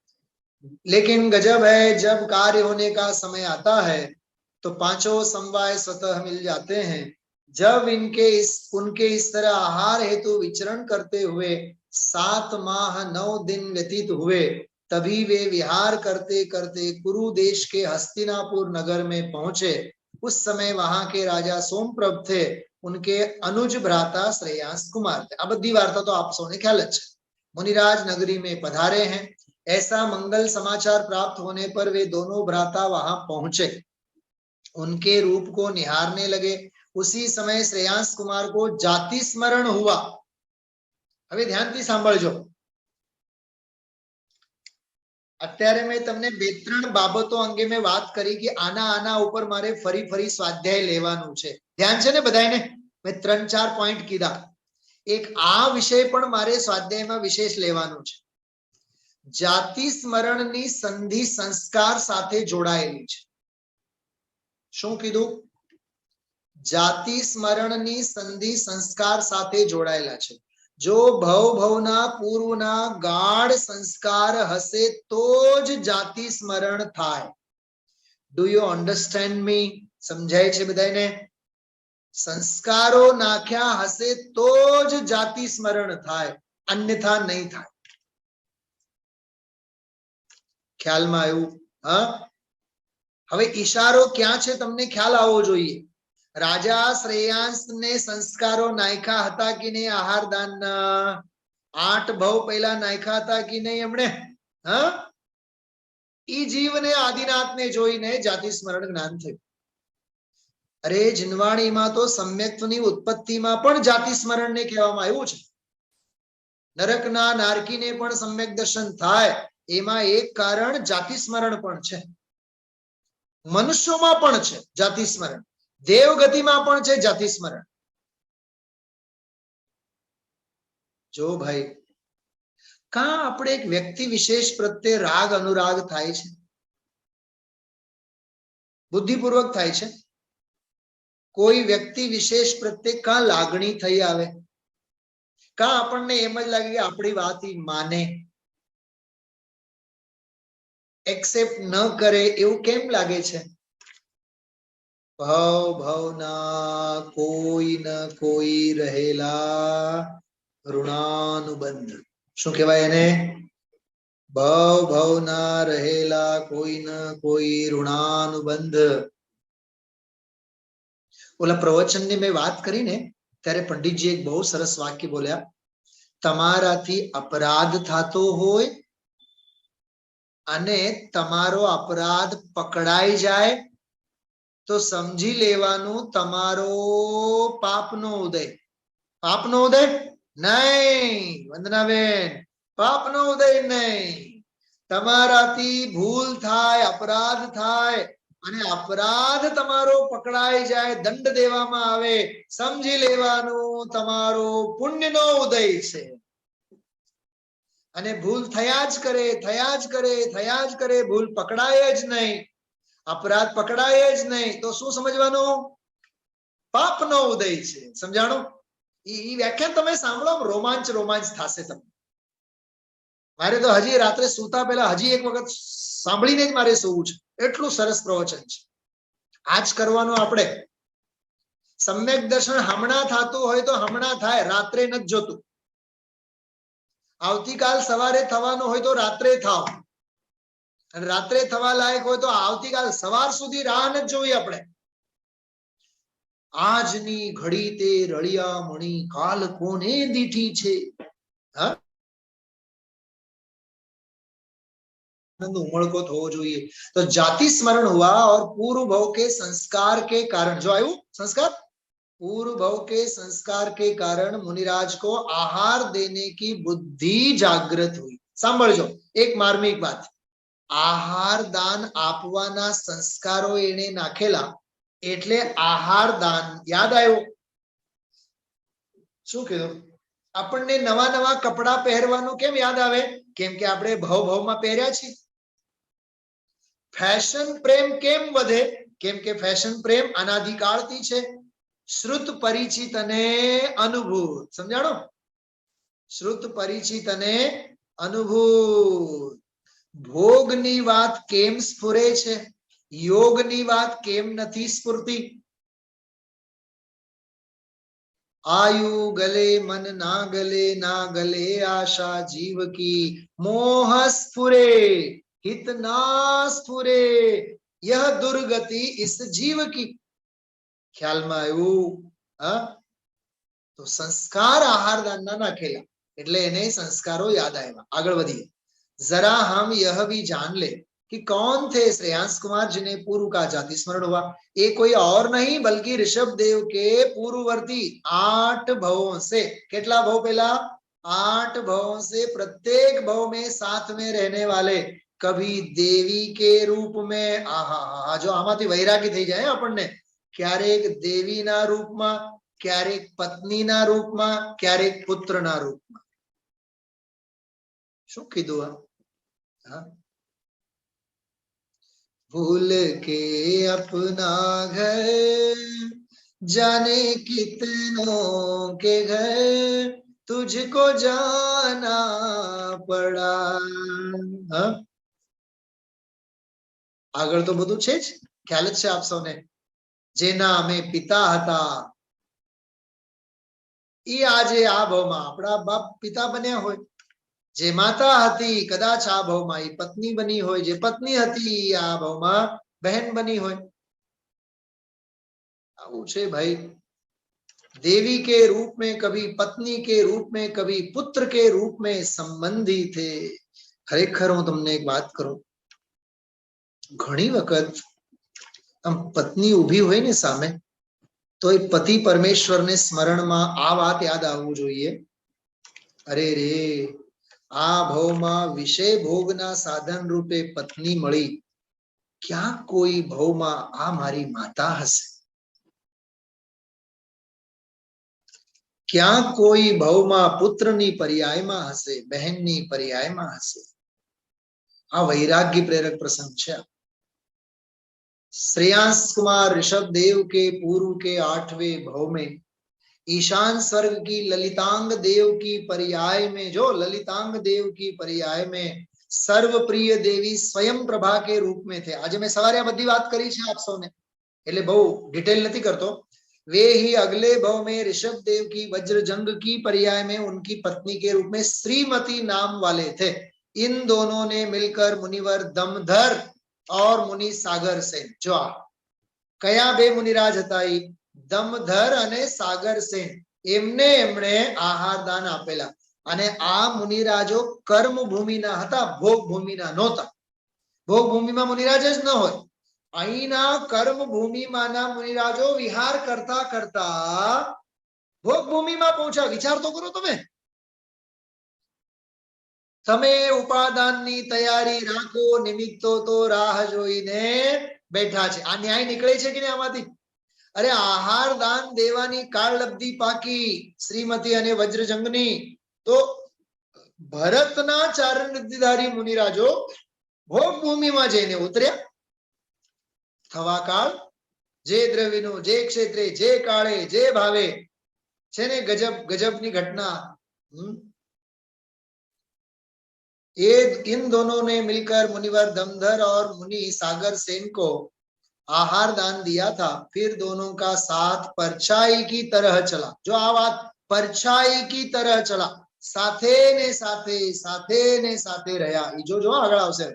लेकिन गजब है, जब कार्य होने का समय आता है तो पांचों समवाय स्वतः मिल जाते हैं. जब उनके इस तरह आहार हेतु विचरण करते हुए 7 माह 9 दिन व्यतीत हुए, तभी वे विहार करते करते कुरु देश के हस्तिनापुर नगर में पहुंचे. उस समय वहां के राजा सोमप्रभ थे. उनके अनुज भ्राता श्रेयांस कुमार थे. आ बधी वार्ता तो आप सबने ख्याल है. मुनिराज नगरी में पधारे हैं. ऐसा मंगल समाचार प्राप्त होने पर वे दोनों भ्राता वहां पहुंचे. उनके रूप को निहारने लगे. उसी समय श्रेयांस कुमार को जाति स्मरण हुआ. હવે ધ્યાનથી સાંભળજો. અત્યારે મેં તમને 2-3 બાબતો અંગે મેં વાત કરી કે આના ઉપર મારે ફરી સ્વાધ્યાય લેવાનું છે. ધ્યાન છે ને બધાને? મેં 3-4 પોઈન્ટ કીધા. એક આ વિષય પણ મારે સ્વાધ્યાયમાં વિશેષ લેવાનું છે. જાતિ સ્મરણની સંધિ સંસ્કાર સાથે જોડાયેલી છે. શું કીધું? જાતિ સ્મરણની સંધિ સંસ્કાર સાથે જોડાયેલા છે. જો ભવના પૂર્વના ગાઢ સંસ્કાર હશે તો જ જાતિ સ્મરણ થાય. ડુ યુ અન્ડરસ્ટેન્ડ મી? સમજાય છે બધાને? સંસ્કારો નાખ્યા હશે તો જ જાતિ સ્મરણ થાય, અન્યથા નહીં થાય. ખ્યાલમાં આવ્યું? હા. હવે ઈશારો ક્યાં છે તમને ખ્યાલ આવવો જોઈએ. રાજા શ્રેયાંસને સંસ્કારો નાખ્યા હતા કે નહીં? આહાર દાનના 8 ભવ પહેલા નાખ્યા હતા કે નહીં એમણે? હા. ઈ જીવને આદિનાથને જોઈને જાતિ સ્મરણ જ્ઞાન થયું. અરે જીનવાણીમાં તો સમ્યક્ત્વની ઉત્પત્તિમાં પણ જાતિ સ્મરણને કહેવામાં આવ્યું છે. નરકના નારકીને પણ સમ્યક દર્શન થાય એમાં એક કારણ જાતિ સ્મરણ પણ છે. મનુષ્યોમાં પણ છે જાતિ સ્મરણ, દેવગતિમાં પણ છે જાતિ સ્મરણ. જો ભાઈ, કાં આપણે એક વ્યક્તિ વિશેષ પ્રત્યે રાગ અનુરાગ થાય છે? બુદ્ધિપૂર્વક થાય છે. કોઈ વ્યક્તિ વિશેષ પ્રત્યે કાં લાગણી થઈ આવે? કાં આપણને એમ જ લાગે કે આપણી વાત ઈ માને, એક્સેપ્ટ ન કરે એવું કેમ લાગે છે? ભવના કોઈ ન કોઈ રહેલા ઋણાનુબંધ. શું કહેવાય એને? ભવના રહેલા કોઈ ન કોઈ ઋણાનુબંધ. ઓલા પ્રવચનની મેં વાત કરી ને ત્યારે પંડિતજી એક બહુ સરસ વાક્ય બોલ્યા. તમારાથી અપરાધ થતો હોય અને તમારો અપરાધ પકડાઈ જાય તો સમજી લેવાનું તમારો પાપનો ઉદય. પાપનો ઉદય નહીં વંદનાબેન, પાપનો ઉદય નહીં. તમારાથી ભૂલ થાય, અપરાધ થાય અને અપરાધ તમારો પકડાઈ જાય, દંડ દેવામાં આવે, સમજી લેવાનું તમારો પુણ્યનો ઉદય છે. અને ભૂલ થયા જ કરે, ભૂલ પકડાય જ નહીં, અપરાધ પકડાય જ નહીં તો શું સમજવાનું? પાપનો ઉદય છે. સમજાણું? ઈ વ્યાખ્યાન તમે સાંભળો, રોમાંચ થશે તમને. મારે તો હજી રાત્રે સૂતા પહેલા હજી એક વખત સાંભળીને જ મારે સૂવું છે. એટલું સરસ પ્રવચન છે. આજ કરવાનું આપણે. સમ્યક દર્શન હમણાં થતું હોય તો હમણાં થાય, રાત્રે નથી જોતું. આવતીકાલ સવારે થવાનું હોય તો રાત્રે થાવ, અને રાત્રે થવા લાયક હોય તો આવતીકાલ સવાર સુધી રાહ નથી જોવી આપણે. આજની ઘડી તે રળિયા મણી કાલ કોને દીઠી છે. હા, उमड़को हो જોઈએ. तो जाति स्मरण हुआ और पूर्व भव के संस्कार के कारण, जो आयु संस्कार, पूर्व भव के संस्कार के कारण मुनिराज को आहार देने की बुद्धि जागृत हुई. सांभळजो एक मार्मिक बात. आहार दान आपवाना संस्कारो एने नाखेला એટલે આહાર દાન યાદ આવ્યું. શું કીધું? આપણને નવા નવા કપડા પહેરવાનું કેમ યાદ આવે? કેમ કે આપણે ભવમાં પહેર્યા છે. ફેશન પ્રેમ કેમ વધે? કેમ કે ફેશન પ્રેમ અનાદિકાળથી છે. શ્રુત પરિચિત અને અનુભૂત. સમજાણો? શ્રુત પરિચિત અને અનુભૂત. ભોગની વાત કેમ સ્ફુરે છે? યોગની વાત કેમ નથી સ્ફુરતી? आयु गले मन ना गले आशा जीव की मोह स्फुरे हित ना स्फुरे यह दुर्गति इस जीव की. ख्याल में आयु? हाँ, तो संस्कार आहार दान ना नाखेला એટલે એને સંસ્કારો યાદ આવ્યા. આગળ વધીએ. जरा हम यह भी जान ले कि कौन थे श्रेयांस कुमार जिन्हें पूर्व का जाति स्मरण हुआ. ये कोई और नहीं बल्कि ऋषभ देव के पूर्ववर्ती 8 भवों से. कितना भव पहला? 8 भवों से प्रत्येक भव में साथ में रहने वाले कभी देवी के रूप में, आहा जो आमाथी वैरागी थई जाए આપણને, ક્યારેક દેવીના રૂપમાં, ક્યારેક પત્નીના રૂપમાં, ક્યારેક પુત્રના રૂપમાં. શું કીધું આ? भूल के अपना घर जाने कितनों के घर तुझको जाना पड़ा. આગળ તો બધું છે જ, ખ્યાલ જ છે આપ સૌને. જેના અમે પિતા હતા ઈ આજે આ ભાવમાં આપણા બાપ પિતા બન્યા હોય. જે માતા હતી કદાચ આ ભાવમાં એ પત્ની બની હોય, જે પત્ની હતી આ ભાવમાં બહેન બની હોય. આવું છે ભાઈ. देवी के रूप में, कभी पत्नी के रूप में, कभी पुत्र के रूप में संबंधी थे. खरेखर हूँ तमने एक बात करूं, घणी वखत आम पत्नी उभी होय ने सामे तो ए पति परमेश्वर ने स्मरण में आ बात याद आवવું જોઈએ. अरे रे आ भावમાં विषय भोगना साधन रूपे पत्नी मળી, क्या कोई भावમાં आ मारी माता हसे? क्या कोई भावમાં पुत्रनी पर्यायમાં हसे, बहननी पर्यायમાં हसे? आ वैराग्य प्रेरक प्रसंग है. श्रेयांस कुमार ऋषभ देव के पूर्व के 8वें भाव में ईशान स्वर्ग की ललितांग देव की पर्याय में, जो ललितांग देव की पर्याय में सर्वप्रिय देवी स्वयं प्रभा के रूप में थे. आज मैं सवारे बधी बात करी छे आप सौने, એટલે બહુ डिटेल नहीं करतो. वे ही अगले भाव में ऋषभ देव की वज्रजंग की पर्याय में उनकी पत्नी के रूप में श्रीमती नाम वाले थे. इन दोनों ने मिलकर मुनिवर दमधर और मुनि सागर सेन, जो कया बे मुनिराज हता ई दमधर अने सागर सेन, एमने एमणे आहार दान आपेला. अने आ मुनिराजो कर्म भूमि ना हता, भोग भूमि ना नहोता. भोग भूमि में मुनिराज ज न होय. अहीना कर्म भूमि माना मुनिराजो विहार करता करता भोग भूमि में पहुंचा. विचार तो करो तमे. तमे उपादाननी तैयारी राखो, निमित्तो तो राह जोईने बैठा छे. आ न्याय निकळे छे के नहीं आमाथी? अरे आहार दान देवानी काल लब्धी पाकी श्रीमती अने वज्रजंगनी तो भरतना चारण रिद्धिधारी मुनिराजो भोग भूमि में जईने उतर्या. थवा काल जे द्रव्यनो, जे क्षेत्रे, जे काळे, जे भावे छे ने गजब गजबनी घटना. इन दोनों ने मिलकर मुनिवर दमधर और मुनि सागर सेन को आहार दान दिया था. फिर दोनों का साथ परछाई की तरह चला. जो आ बात परछाई की तरह चला, साथे ने साथे रहा. जो आगळ आवशे.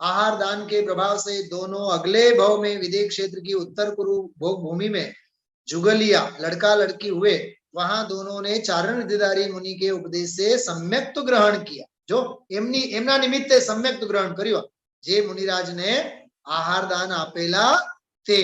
आहार दान के प्रभाव से दोनों अगले भाव में विदेह क्षेत्र की उत्तर पूर्व भोग भूमि में जुगलिया लड़का लड़की हुए. वहां दोनों ने चारण रिद्धिधारी मुनि के उपदेश से सम्यक्त ग्रहण किया. जो एमना निमित्ते सम्यक्त ग्रहण कर्यो. जे मुनिराज ने आहार दान आपेला थे.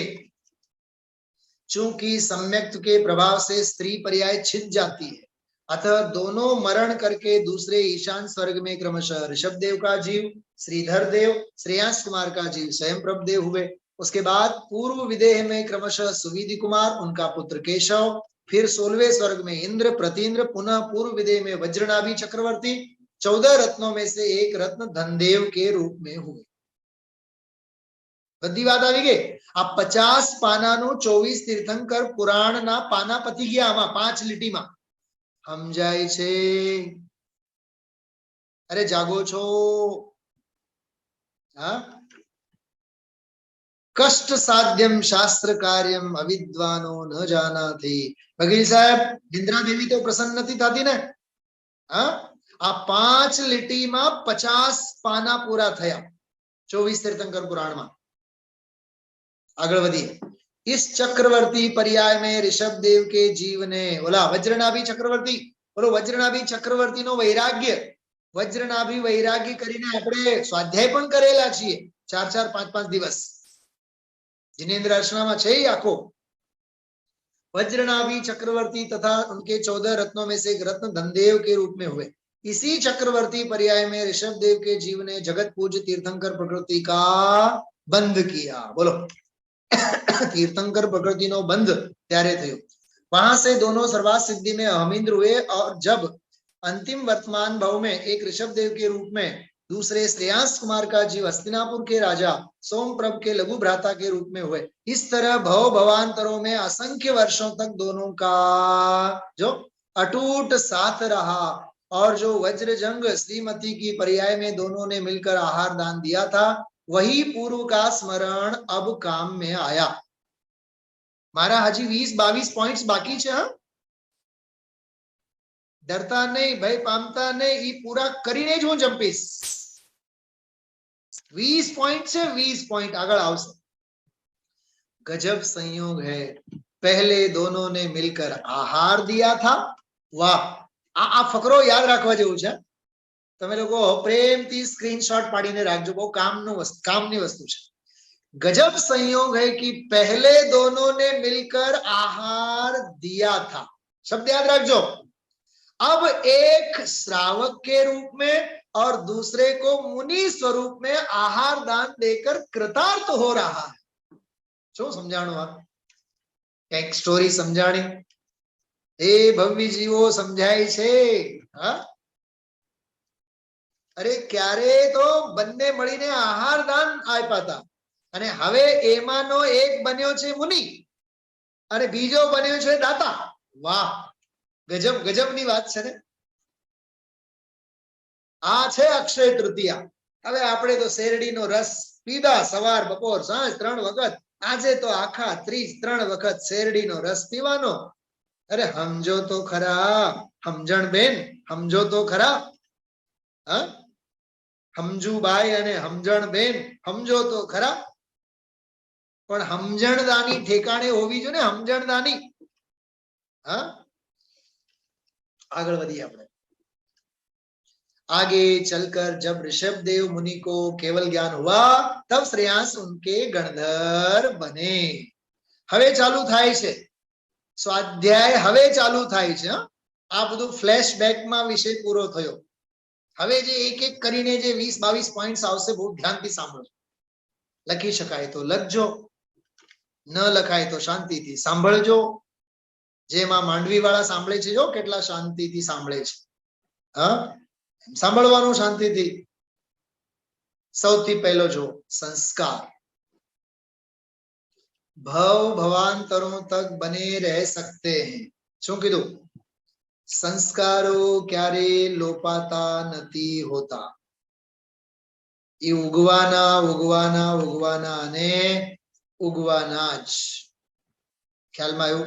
चूंकि सम्यक्त के प्रभाव से स्त्री पर्याय छिद जाती है, अतः दोनों मरण करके दूसरे ईशान स्वर्ग में क्रमशः ऋषभ देव का जीव, श्रीधर देव, श्रेयांस कुमार का जीव स्वयं प्रभ देव हुए. उसके बाद पूर्व विदेह में क्रमशः सुविधि कुमार, उनका पुत्र केशव, फिर 16वें स्वर्ग में इंद्र, प्रतीन्द्र, पुनः पूर्व विदेह में वज्रनाभि चक्रवर्ती 14 रत्नों में से एक रत्न धनदेव के रूप में हुए. बधी बात આવી ગઈ. आ 50 પાનાનું 24 तीर्थंकर पुराण ना पाना पती गया. आमा 5 લીટી માં समझाय छे. अरे जागो छो. हाँ, कष्ट साध्यम शास्त्र कार्यम अविद्वानो न जानाति. भगील साहब इंद्रा देवी तो प्रसन्न थी थाती ने. हाँ, आ 5 લીટી में 50 पाना पूरा थया 24 तीर्थंकर पुराण में. आगळ वधी. इस चक्रवर्ती पर्याय में ऋषभ देव के जीव ने बोला वज्रनाभि चक्रवर्ती, बोलो वज्रनाभि चक्रवर्ती नो वैराग्य, वज्रनाभि वैराग्य करीने आपणे स्वाध्याय पण करेला छीए 4-4, 5-5 दिवस. जिनेन्द्र अर्चना में छे आखो. वज्रनाभि चक्रवर्ती तथा उनके 14 रत्नों में से एक रत्न धनदेव के रूप में हुए. इसी चक्रवर्ती पर्याय में ऋषभ देव के जीव ने जगत पूज्य तीर्थंकर प्रकृति का बंध किया। बोलो तीर्थंकर प्रकृति नो बंध त्यारे थयो। वहां से दोनों सर्वात सिद्धि में अहमिंद्र हुए और जब अंतिम वर्तमान भाव में एक ऋषभ देव के रूप में दूसरे श्रेयांस कुमार का जीव हस्तिनापुर के राजा सोमप्रभ के लघु भ्राता के रूप में हुए। इस तरह भव भवांतरों में असंख्य वर्षों तक दोनों का जो अटूट साथ रहा और जो वज्रजंग श्रीमती की पर्याय में दोनों ने मिलकर आहार दान दिया था, वही पूर्व का स्मरण अब काम में आया। मारा हजी 20-22 पॉइंट्स बाकी छे। हाँ, डरता नहीं, भय पामता नहीं, ये पूरा करीने ज हूँ जंपीस। 20 पॉइंट से 20 पॉइंट आगळ आवशे। गजब संयोग है, पहले दोनों ने मिलकर आहार दिया था। वाह, आ फकरो याद राखवा जेवुं छे। तमे लोको प्रेमथी स्क्रीनशॉट पाडीने राखजो, बहु कामनी वस्तु छे। गजब संयोग है कि पहले दोनों ने मिलकर आहार दिया था, शब्द याद रखजो। अब एक श्रावक के रूप में और दूसरे को मुनि स्वरूप में आहार दान देकर कृतार्थ हो रहा है। जो समझाणो एक स्टोरी समझाणी ए भव्य जीवो समझाय छे। हाँ, अरे क्यारे तो बन्ने मळीने आहार दान आप्या था અને હવે એમાંનો એક બન્યો છે મુનિ અને બીજો બન્યો છે દાતા। વાહ, ગજબ ગજબની વાત છે ને। આ છે અક્ષય તૃતીયા। હવે આપણે તો શેરડીનો રસ પીધા સવાર બપોર સાંજ 3 વખત। આજે તો આખા 33 વખત શેરડીનો રસ પીવાનો। અરે સમજો તો ખરા સમજણ બેન, સમજો તો ખરા। હા, સમજુબાઈ અને સમજણ બેન સમજો તો ખરા। પણ સમજણદાની ठेकाणे होवी जो ने समजणदानी। हाँ, आगे बढ़िए अपने। आगे चलकर जब ऋषभ देव मुनि को केवल ज्ञान हुआ तब श्रेयांस उनके गणधर बने। हवे चालू थाय छे स्वाध्याय, हवे चालू थाय छे। आ बधुं फ्लेशबेक में विषय पूरो थयो। हवे जे एक एक करीने जे 20-22 पॉइंट्स आवशे, बहुत ध्यानथी सांभळो। लखी शकाय तो लखजो, न लखाय तो शांतिथी सांभळजो। जेमां मांडवी वाळा सांभळे छे जो केटला शांतिथी सांभळे छे। हाँ, सांभळवानुं शांतिथी। सौथी पहेलो जो संस्कार भव भवांतरों तक बने रह सकते हैं। शुं कीधुं? संस्कारो क्यारे लोपाता नथी होता। ये उगवाना उगवाना उगवाना ने उगवाना ज। ख्याल में आयो?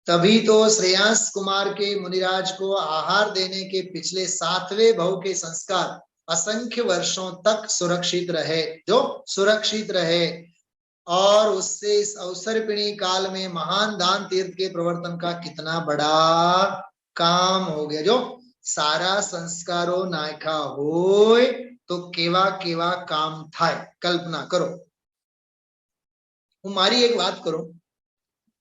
तभी तो श्रेयांस कुमार के मुनिराज को आहार देने के पिछले 7वें भव के संस्कार असंख्य वर्षों तक सुरक्षित रहे, जो सुरक्षित रहे। और उससे इस अवसरपिणी काल में महान दान तीर्थ के प्रवर्तन का कितना बड़ा काम हो गया। जो सारा संस्कारों नाखा होय तो केवा केवा काम थाय, कल्पना करो। હું મારી એક વાત કરું,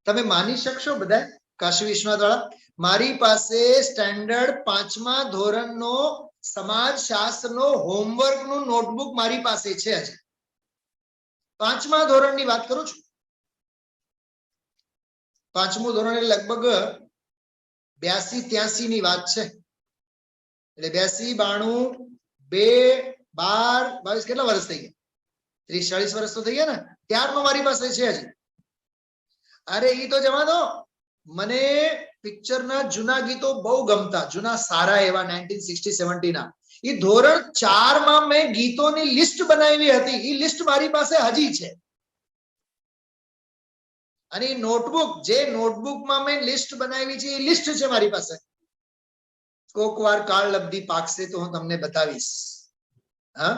તમે માની શકશો બધા કાશી વિશ્વનાથ વાળા? મારી પાસે સ્ટેન્ડર્ડ 5મા ધોરણનો સમાજશાસ્ત્રનો હોમવર્કનું નોટબુક મારી પાસે છે। હજી 5મા ધોરણની વાત કરું છું। 5મું ધોરણ એટલે લગભગ 82-83 ની વાત છે। એટલે 82, 92, 2, 12, 22 કેટલા વર્ષ થઈ ગયા? 30-40 વર્ષ તો થઈ ગયા ને। ત્યારનો મારી પાસે છે હજી। અરે ઈ તો જવા દો, મને પિક્ચરના જૂના ગીતો બહુ ગમતા, જૂના સારા એવા 1960-70 ના। ઈ ધોરણ 4 માં મેં ગીતોની લિસ્ટ બનાવી હતી। ઈ લિસ્ટ મારી પાસે હજી છે। અને ઈ નોટબુક, જે નોટબુકમાં મેં લિસ્ટ બનાવી છે, ઈ લિસ્ટ છે મારી પાસે। કોક વાર કાળ લબ્ધી પાકશે તો હું તમને બતાવીશ। હા,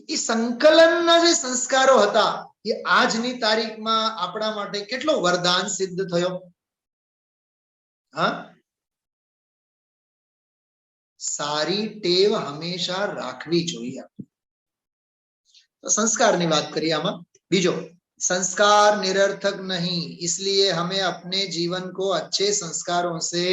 એ સંકલનના જે સંસ્કારો હતા એ આજની તારીખમાં આપણા માટે કેટલો વરદાન સિદ્ધ થયો। હા, સારી ટેવ હંમેશા રાખવી જોઈએ। તો સંસ્કારની વાત કરીએ આમાં। બીજો, संस्कार निरर्थक नहीं, इसलिए हमें अपने जीवन को अच्छे संस्कारों से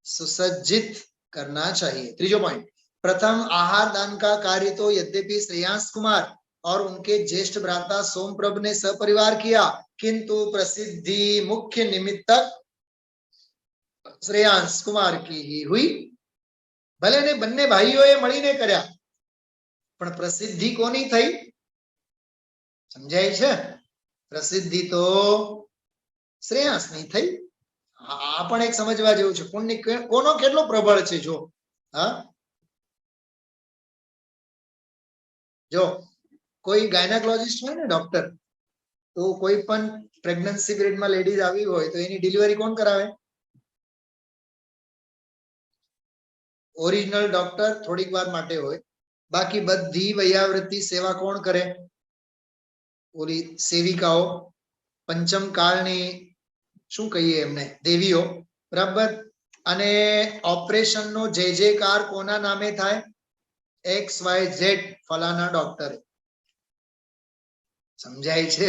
सुसज्जित करना चाहिए। तीसरा पॉइंट, प्रथम आहार दान का कार्य तो यद्यपि श्रेयांश कुमार और उनके ज्येष्ठ भ्राता सोमप्रभ ने सपरिवार किया, किंतु प्रसिद्धि मुख्य निमित्तक श्रेयांश कुमार की ही हुई। भले ने बन्ने भाईओए મળીને કર્યા, પણ પ્રસિદ્ધિ કોની થઈ? સમજાય છે? પ્રસિદ્ધિ તો શ્રેયાંશની થઈ। આ પણ એક સમજવા જેવું છે, પુણ્ય કોનો કેટલો પ્રબળ છે। જો હા, જો કોઈ ગાયનેકોલોજીસ્ટ હોય ને ડોક્ટર, તો કોઈ પણ પ્રેગ્નન્સી પીરિયડમાં લેડીઝ આવી હોય તો એની ડિલિવરી કોણ કરાવે? ઓરિજિનલ ડોક્ટર થોડીક વાર માટે હોય, બાકી બધી વૈયાવૃત્તિ સેવા કોણ કરે? ઓલી સેવિકાઓ, પંચમ કાળની શું કહીએ એમને, દેવીઓ, બરાબર। અને ઓપરેશન નો જે કાર કોના નામે થાય? XYZ ફલાના ડોક્ટર। સમજાય છે?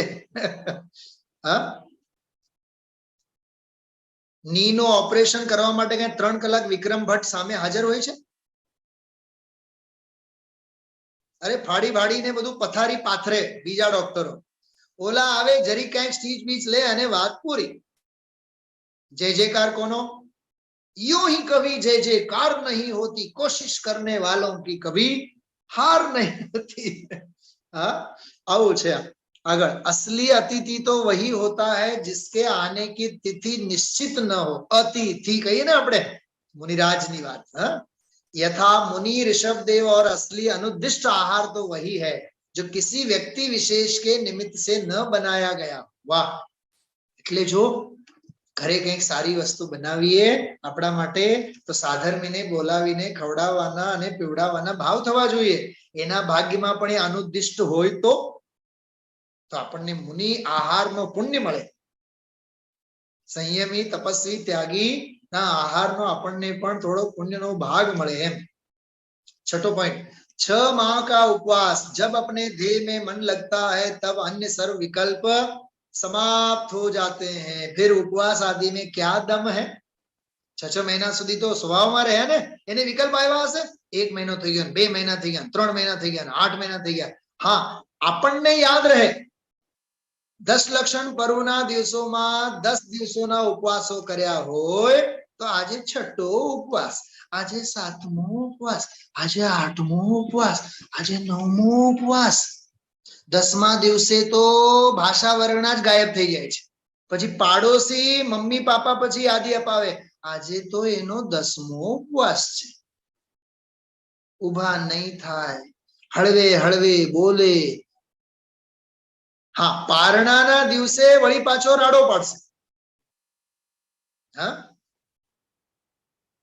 હા, ની નો ઓપરેશન કરવા માટે કઈ 3 કલાક વિક્રમ ભટ્ટ સામે હાજર હોય છે? અરે ફાડી ફાડીને બધું પથારી પાથરે બીજા ડોક્ટરો, ઓલા આવે જરી કઈક સ્ટીચ બીચ લે અને વાત પૂરી। જે કાર કોનો? यूं ही कभी जे कार नहीं होती, कोशिश करने वालों की कभी हार नहीं होती। हाँ, आओ छे अगर असली अतिथि तो वही होता है जिसके आने की तिथि निश्चित न हो। अतिथि कहिए ना अपने मुनिराज नी बात। हाँ, यथा मुनि ऋषभदेव और असली अनुदिष्ट आहार तो वही है जो किसी व्यक्ति विशेष के निमित्त से न बनाया गया। वाह, એટલે જો ઘરે કંઈક સારી વસ્તુ બનાવીએ આપણા માટે, તો સાધર્મીને બોલાવીને ખવડાવવાના અને પીવડાવવાના ભાવ થવા જોઈએ। એના ભાગ્યમાં પણ એ અનુદિષ્ટ હોય તો આપણને મુનિ આહારનો પુણ્ય મળે। સંયમી તપસ્વી ત્યાગી ના આહારનો આપણને પણ થોડો પુણ્યનો ભાગ મળે એમ। छठो पॉइंट, 6 माह का उपवास, जब अपने ध्येय में मन लगता है तब अन्य सर्व विकल्प समाप्त हो जाते हैं। फिर उपवास आदि में क्या दम है? 6 महीना સુધી તો સ્વભાવમાં રહે ને, એને વિકલ્પ આવ્યા હશે। 1 મહિનો થઈ ગયો, 2 મહિના થઈ ગયા, 3 મહિના થઈ ગયા, 8 મહિના થઈ ગયા। હા, આપણને યાદ રહે 10 લક્ષણ પર્વના દિવસોમાં 10 દિવસોના ઉપવાસો કર્યા હોય તો આજે 6મો ઉપવાસ, આજે 7મો ઉપવાસ, આજે 8મો ઉપવાસ, આજે 9મો ઉપવાસ। 10મા દિવસે તો ભાષા વર્ણા જ ગાયબ થઈ જાય છે, પછી પાડોશી મમ્મી પાપા પછી યાદી અપાવે, આજે તો એનો 10મો ઉપવાસ છે। ઉભા નહીં થાય, હળવે હળવે બોલે। હા, પારણાના દિવસે વળી પાછો રાડો પડશે। હા,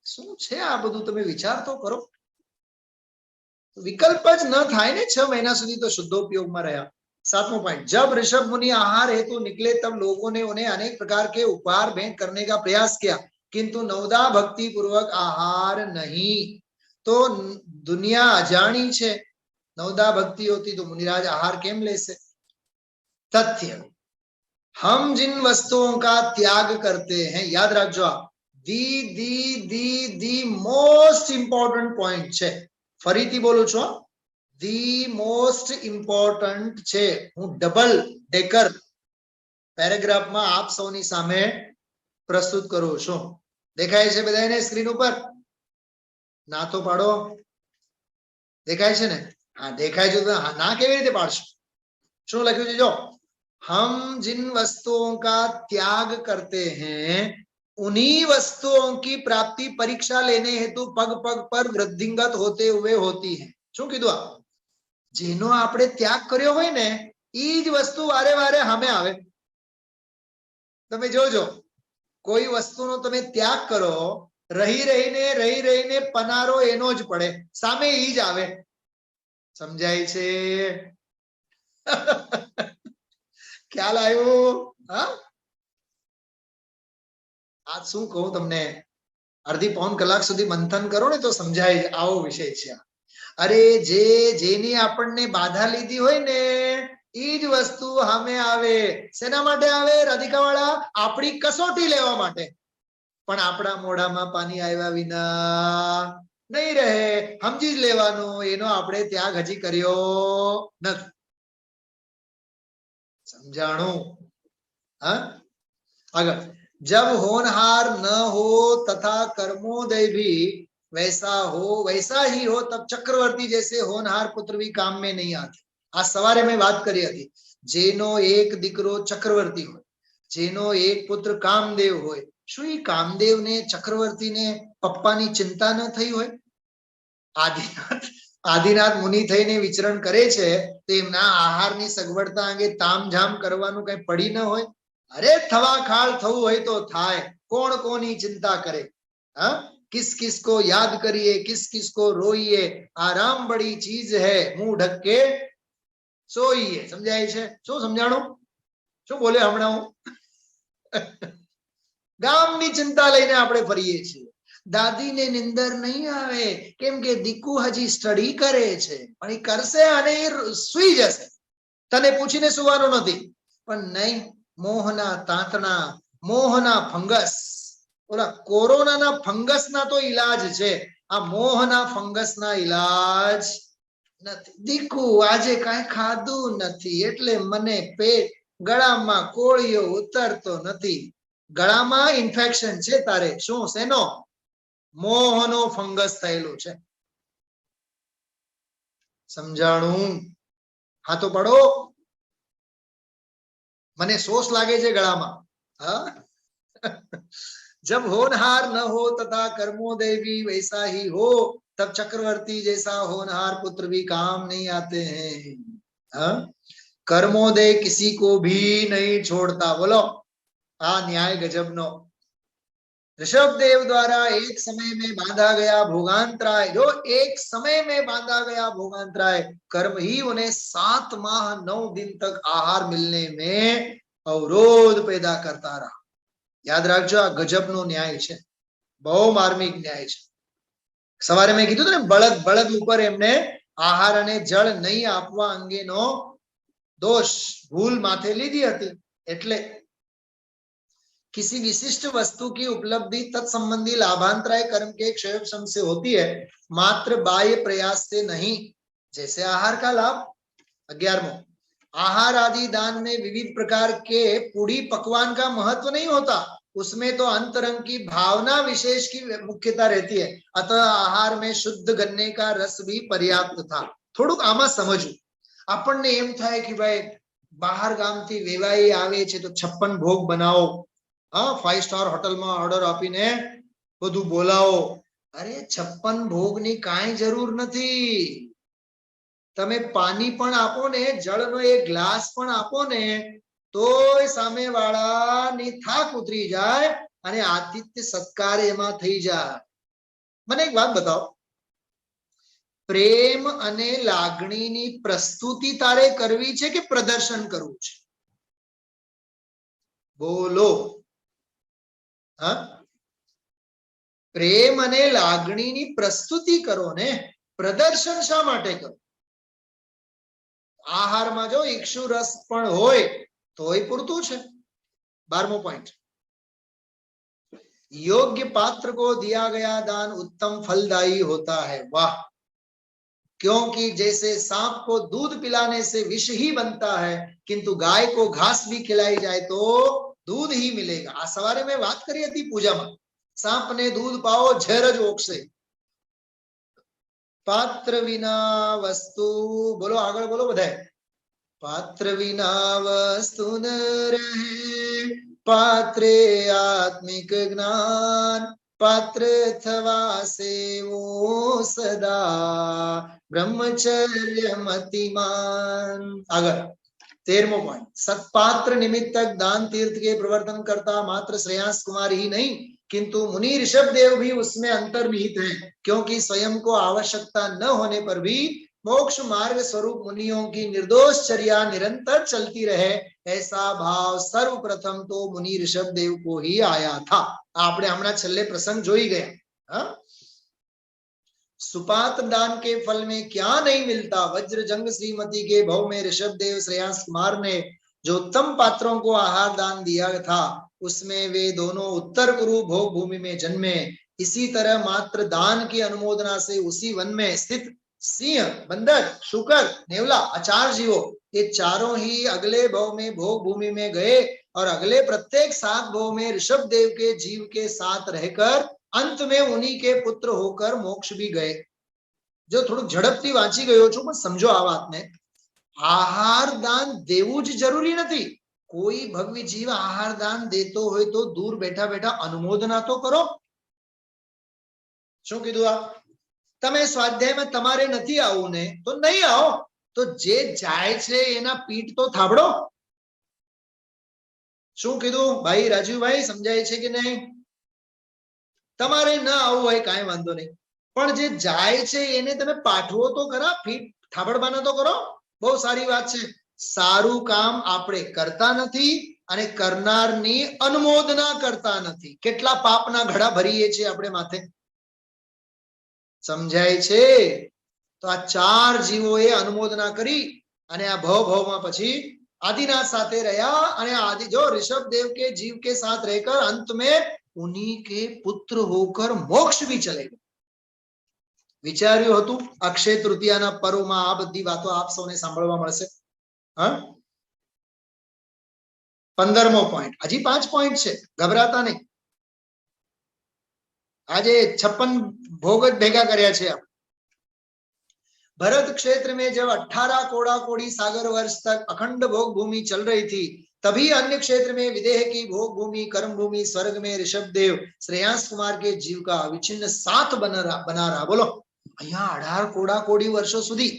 શું છે આ બધું? તમે વિચાર તો કરો। विकल्प ज न थाय ने 6 महीना सुधी तो शुद्धोपयोग में रहा। 7वां पॉइंट, जब ऋषभ मुनि आहार हेतु निकले तब लोगों ने उन्हें अनेक प्रकार के उपहार भेंट करने का प्रयास किया, किंतु नवदा भक्ति पूर्वक आहार नहीं। तो दुनिया अजाणी छे, नवदा भक्ति होती तो मुनिराज आहार केम लेसे? तथ्य, हम जिन वस्तुओं का त्याग करते हैं, याद रखो, दी मोस्ट इंपोर्टेंट पॉइंट छे। फरीथी बोलू छो, दी मोस्ट इम्पोर्टंट छे। हूँ डबल डेकर पेरेग्राफ में आप सौनी सामे प्रस्तुत करू छू। देखाय छे बधाने स्क्रीन पर? ना तो पाड़ो। देखाय छे ने? हाँ, देखाय छे तो ना केवी रीते पाड़शो? शुं लख्युं छे? जो हम जिन वस्तुओं का त्याग करते हैं उन्हीं वस्तुओं की प्राप्ति परीक्षा लेने हेतु पग पग पर वृद्धिंगत होते हुए होती है। शू कीधुं? जेनो आपणे त्याग कर्यो होय ने ई ज वस्तु वारे वारे सामे आवे। तमे जोजो, कोई वस्तुनो तमे त्याग करो, रही रहीने पनारो एनो ज पड़े, सामे ई ज आवे। समजाय छे? ख्याल आव्यो? हाँ, आज शू कहूं तमने, अर्धी पौन कलाक सुधी मंथन करो ने तो समझाय। आवो विषय छे। अरे जे जेनी आपणने बाधा लीधी होय ने ई ज वस्तु सामे आवे। सेना माटे आवे? राधिकावाळा, आपणी कसोटी लेवा माटे। પણ આપણા મોઢામાં પાણી આવ્યા વિના નહીં રહે. સમજી જ લેવાનું એનો આપણે ત્યાગ હજી કર્યો નથી. समझाणु? हाँ अगर जब होनहार न हो तथा कर्मोदय भी वैसा ही हो तब चक्रवर्ती जैसे होनहार पुत्र भी काम में नहीं आते. आज सवारे मैं बात करी थी, जेनो एक दीकरो चक्रवर्ती हो, जेनो एक पुत्र कामदेव हो, શું ઈ કામદેવ ને ચક્રવર્તી ને પપ્પાની ચિંતા ન થઈ હોય? આદિનાથ મુનિ થઈને વિચરણ કરે છે તો એમના આહારની સગવડતા અંગે તામઝામ કરવાનું કઈ પડી ન હોય? અરે થવા ખાળ થવું હોય તો થાય, કોણ કોની चिंता करे? हाँ, किस किस को याद करिए, किस किस को रोइए, आराम बड़ी चीज है, मुंह ढक के सोइए. समझाय છે? શું સમજાણું? શું બોલે હમણાં હું? ગામની ચિંતા લઈને આપણે ફરીએ છીએ. દાદીને નિંદર નહીં આવે કેમ કે દીકુ હજી સ્ટડી કરે છે, પણ એ કરશે અને એ સુઈ જશે. તને પૂછીને સુવાનો નથી. પણ નહીં, મોહના તાંતણા, મોહના ફંગસ, ઓલા કોરોનાના ફંગસના તો ઈલાજ છે, આ મોહના ફંગસના ઈલાજ નથી. દીકુ આજે કાંઈ ખાધું નથી એટલે મને પેટ ગળામાં કોળિયો ઉતરતો નથી. ગળામાં ઇન્ફેક્શન છે તારે. શું? શેનો? મોહનો ફંગસ થયેલું છે. સમજાણું? હાથો પડો. મને સોસ લાગે છે ગળામાં. હા, जब होनहार न हो तथा कर्मोदय भी वैसा ही हो तब चक्रवर्ती जैसा होनहार पुत्र भी काम नहीं आते हैं. हाँ? कर्मोदय किसी को भी नहीं छोड़ता. बोलो, आ न्याय गजबनो. ऋषभदेव द्वारा एक समय में बांधा गया भोगांतराय, जो एक समय में बांधा गया भोगांतराय कर्म ही उन्हें 7 माह 9 दिन तक आहार मिलने में अवरोध पैदा करता रहा. याद રાખજો, આ ગજબનો ન્યાય છે, બહુ માર્મિક ન્યાય છે. સવારે મેં કીધું ને, બળદ ઉપર એમને આહાર અને જળ નહીં આપવા અંગેનો दोष भूल माथे लीधी हती. એટલે किसी विशिष्ट वस्तु की उपलब्धि तत्संबंधी लाभांतराय कर्म के क्षयोक्षम से होती है, मात्र बाह्य प्रयास से नहीं. जैसे आहार का लाभ. 11वां, आहार आदि दान में विविध प्रकार के पूड़ी पकवान का महत्व नहीं होता, उसमें तो अंतरंग की भावना विशेष की मुख्यता रहती है. अतः आहार में शुद्ध गन्ने का रस भी पर्याप्त था. થોડુંક આમાં સમજવું. આપણને એમ થાય કે ભાઈ બહાર ગામથી વેવાઈ આવે છે તો 56 ભોગ બનાવો, હા, 5 સ્ટાર હોટલમાં ઓર્ડર આપીને બધું બોલાવો. અરે 56 ભોગની કાંઈ જરૂર નથી. તમે પાણી પણ આપો ને, જળનો એક ગ્લાસ પણ આપો ને, તોય સામેવાળાની થાક ઉતરી જાય અને આતિથ્ય સત્કાર એમાં થઈ જાય. મને એક વાત બતાવો, પ્રેમ અને લાગણીની પ્રસ્તુતિ તારે કરવી છે કે પ્રદર્શન કરવું છે? બોલો. હા, પ્રેમ અને લાગણીની પ્રસ્તુતિ કરો ને, પ્રદર્શન શા માટે કરો? આહારમાં જો ઈક્ષુ રસ પણ હોય તોય પૂરતું છે. 12મો પોઈન્ટ, योग्य पात्र को दिया गया दान उत्तम फलदायी होता है. वाह, क्योंकि जैसे सांप को दूध पिलाने से विष ही बनता है, किंतु गाय को घास भी खिलाई जाए तो दूध ही मिलेगा. आ सवारे में बात करी थी पूजा में, सांप ने दूध पाओ झेर ज ओकसे. पात्र विना वस्तु, बोलो આગળ બોલો બધાય. पात्र विना वस्तु न रहे, पात्रे आत्मिक ज्ञान, पात्र थवा सेवो सदा ब्रह्मचर्य मतिमान. આગળ 13मो पॉइंट, सत्पात्र निमित्तक दान तीर्थ के प्रवर्तन करता मात्र श्रेयांस कुमार ही नहीं, किंतु मुनि ऋषभ देव भी उसमें अंतर्निहित है, क्योंकि स्वयं को आवश्यकता न होने पर भी मोक्ष मार्ग स्वरूप मुनियों की निर्दोष चर्या निरंतर चलती रहे, ऐसा भाव सर्वप्रथम तो मुनि ऋषभ देव को ही आया था. આપણે હમણાં છેલ્લે પ્રસંગ જોઈ ગયા. હા, सुपात्र दान के फल में क्या नहीं मिलता. वज्र जंग श्रीमती के भव में ऋषभ देव श्रेयांस कुमार ने जो उत्तम पात्रों को आहार दान दिया था, उसमें वे दोनों उत्तर कुरु भोग भूमि में जन्मे। इसी तरह मात्र दान की अनुमोदना से उसी वन में स्थित सिंह, बंदर, शुकर, नेवला, आचार जीवों, ये चारों ही अगले भव में भोग भूमि में गए और अगले प्रत्येक 7 भव में ऋषभ देव के जीव के साथ रहकर अंत में उन्हीं के पुत्र होकर मोक्ष भी गए। जो थोड़ा झड़पથી વાંચી ગયો છું પણ સમજો આ વાતને। આહાર દાન દેવું જ જરૂરી નથી। કોઈ ભગવી જીવ આહાર દાન દેતો હોય તો દૂર બેઠા બેઠા અનુમોદના તો કરો। શું કીધું આ? તમે સ્વાધ્યાયમાં તમારે નથી આવવું ને તો નહીં આવો, તો જે જાય છે એના પીઠ તો થાબડો। શું કીધું ભાઈ રાજીવભાઈ, સમજાય છે કે નહીં? તમારે ન આવવું હોય કાંઈ વાંધો નહીં, પણ જે જાય છે એને તમે પાઠવો તો ખરા, પીઠ થાબડવાના તો કરો। બહુ સારી વાત છે। સારું કામ આપણે કરતા નથી અને કરનારની અનુમોદના કરતા નથી। કેટલા પાપના ઘડા ભરીએ છીએ આપણે માથે, સમજાય છે? તો આ 4 જીવોએ અનુમોદના કરી અને આ ભવમાં પછી आदिनाथ साथे रहा અને आदि जो ऋषभ देव के जीव के साथ रहकर अंत में उन्हीं के पुत्र होकर मोक्ष भी चले गए। विचार्યું હતું અક્ષય તૃતીયાના પર્વમાં આ બધી વાતો આપ સૌને સાંભળવા મળશે। હા, 15મો પોઈન્ટ, હજી 5 પોઈન્ટ છે, ગભરાતા નહીં। આજે 56 ભોગ જ ભેગા કર્યા છે। भरत क्षेत्र में जब 18 कोड़ा कोड़ी सागर वर्ष तक अखंड भोग भूमि चल रही थी, तभी अन्य क्षेत्र में विदेह की भोग भूमि, कर्म भूमि, स्वर्ग में ऋषभ देव श्रेयांस कुमार के जीव का अविच्छिन्न साथ बना रहा। बोलो, अहिया 18 कोड़ा कोड़ी वर्षो सुधी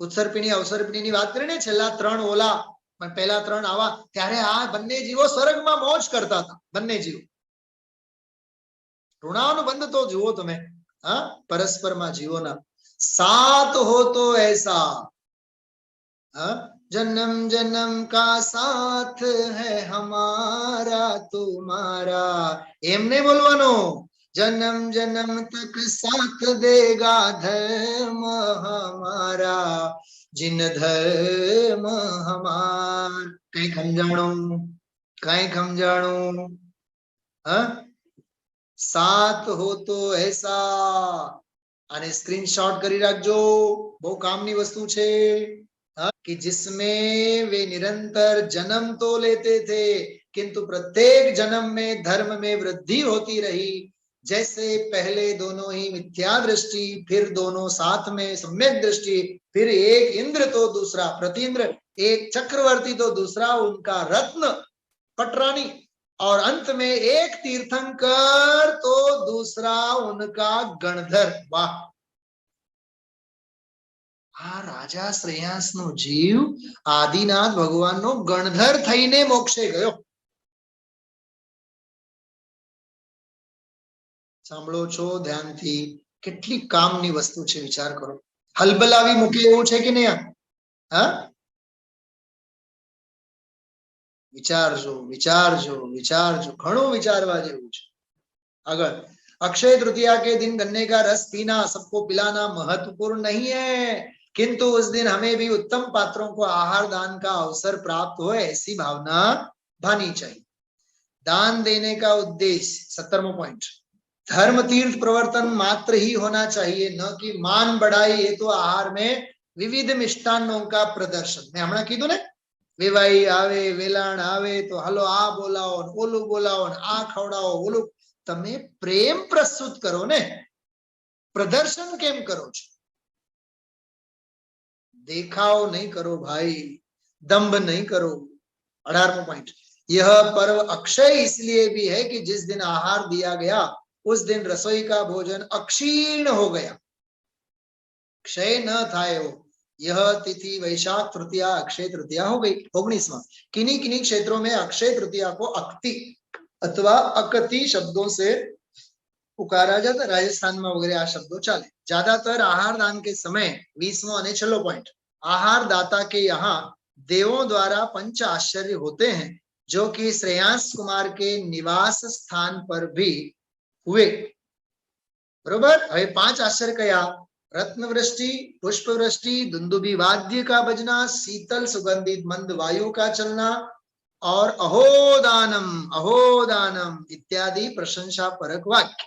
उत्सर्पिणी अवसर्पिणी बात करीने छेल्ला 3 ओला पण पहला 3 आवा त्यारे आ बन्ने जीवो स्वर्गमां मौज करता था। बन्ने जीव ऋणानुबंध तो जुओ तमे, हाँ, परस्परमा जीवोना साथ हो तो ऐसा, जन्म जन्म का साथ है हमारा तुम्हारा। एमने बोलवानो, जन्म जन्म तक साथ देगा धर्म हमारा, जिन धर्म हमार। कई खमजाणो, हाँ, साथ हो तो ऐसा। आने स्क्रीनशॉट करी रखजो, बहु कामनी वस्तु छे। कि जिसमें वे निरंतर जन्म तो लेते थे किंतु प्रत्येक जन्म में धर्म में वृद्धि होती रही। जैसे पहले दोनों ही मिथ्या दृष्टि, फिर दोनों साथ में सम्यक दृष्टि, फिर एक इंद्र तो दूसरा प्रतिइंद्र, एक चक्रवर्ती तो दूसरा उनका रत्न पटरानी, और अंत में एक तीर्थंकर तो दूसरा उनका गणधर। वाह! आ राजा श्रेयांस नो जीव आदिनाथ भगवान नो गणधर थईने मोक्षे गयो। सांभळो छो ध्यानथी, કેટલી કામની વસ્તુ છે, વિચાર કરો। હલબલાવી મૂકે એવું છે કે નહીં? હા, विचारजो विचारजो विचारजो, घणो विचारवा जेवुं छे। अगर अक्षय तृतीया के दिन गन्ने का रस पीना, सबको पिलाना महत्वपूर्ण नहीं है, किंतु उस दिन हमें भी उत्तम पात्रों को आहार दान का अवसर प्राप्त हो, ऐसी भावना भानी चाहिए। दान देने का उद्देश्य, 17वां पॉइंट, धर्म तीर्थ प्रवर्तन मात्र ही होना चाहिए, न कि मान बढ़ाई। ये तो आहार में विविध मिष्टान्नों का प्रदर्शन, मैं हमणा कीधुं ने, वेवाई आवे, वेलाण आवे तो हलो आ बोलाओ, ओलू बोलाओ, आ खवड़ाओ, ओलू। तमे प्रेम प्रस्तुत करो ने, प्रदर्शन केम करो छो? देखाव नहीं करो भाई, दंभ नहीं करो। 18वां पॉइंट, यह पर्व अक्षय इसलिए भी है कि जिस दिन आहार दिया गया उस दिन रसोई का भोजन अक्षीण हो गया, क्षय न थाए हो। यह तिथि वैशाख तृतीया अक्षय तृतीया हो गई। 19वां, किन्हीं किन्हीं क्षेत्रों में अक्षय तृतीया को अक्ति अथवा अकति शब्दों से पुकारा जाता। राजस्थान में वगैरह आ शब्दों चाले। ज्यादातर आहार दान के समय 20वां और 6वां पॉइंट, आहार दाता के यहाँ देवों द्वारा पंच आश्चर्य होते हैं, जो कि श्रेयांस कुमार के निवास स्थान पर भी हुए। बरोबर? હવે 5 आश्चर्य कया? रत्न वृष्टि, पुष्प वृष्टि, दुंदुभी वाद्य का बजना, शीतल सुगंधित मंद वायु का चलना, और अहोदानम इत्यादि प्रशंसा परक वाक्य,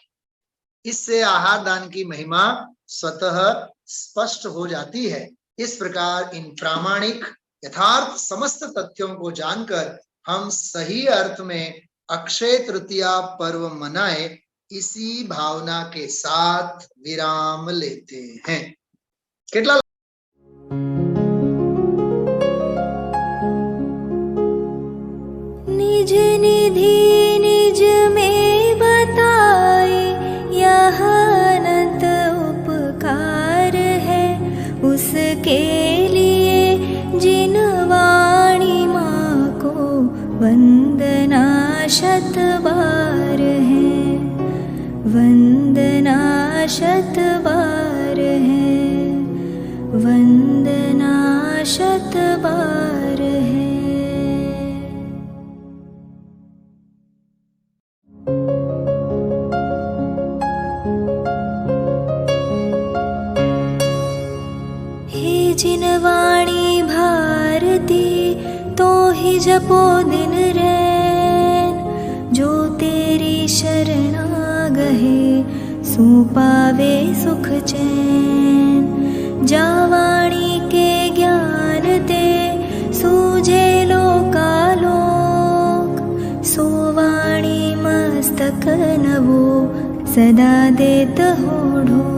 इससे आहार दान की महिमा स्वतः स्पष्ट हो जाती है। इस प्रकार इन प्रामाणिक यथार्थ समस्त तथ्यों को जानकर हम सही अर्थ में अक्षय तृतीया पर्व मनाए, इसी भावना के साथ विराम लेते हैं। કેટલા निज निधि निज में बताए, यह अनंत उपकार है उसके लिए जिन वाणी माँ को वंदना शत बार है, वंदना शत बार है, वंदना शत बार है। हे जिन वाणी भारती तो ही जपो दिन रैन, जो तेरी शरणा गहे सो पावे सुख चैन। जा वाणी के ज्ञान ते सूझे लोकालोक, सो वाणी मस्तक नवो सदा देत हो ढोक।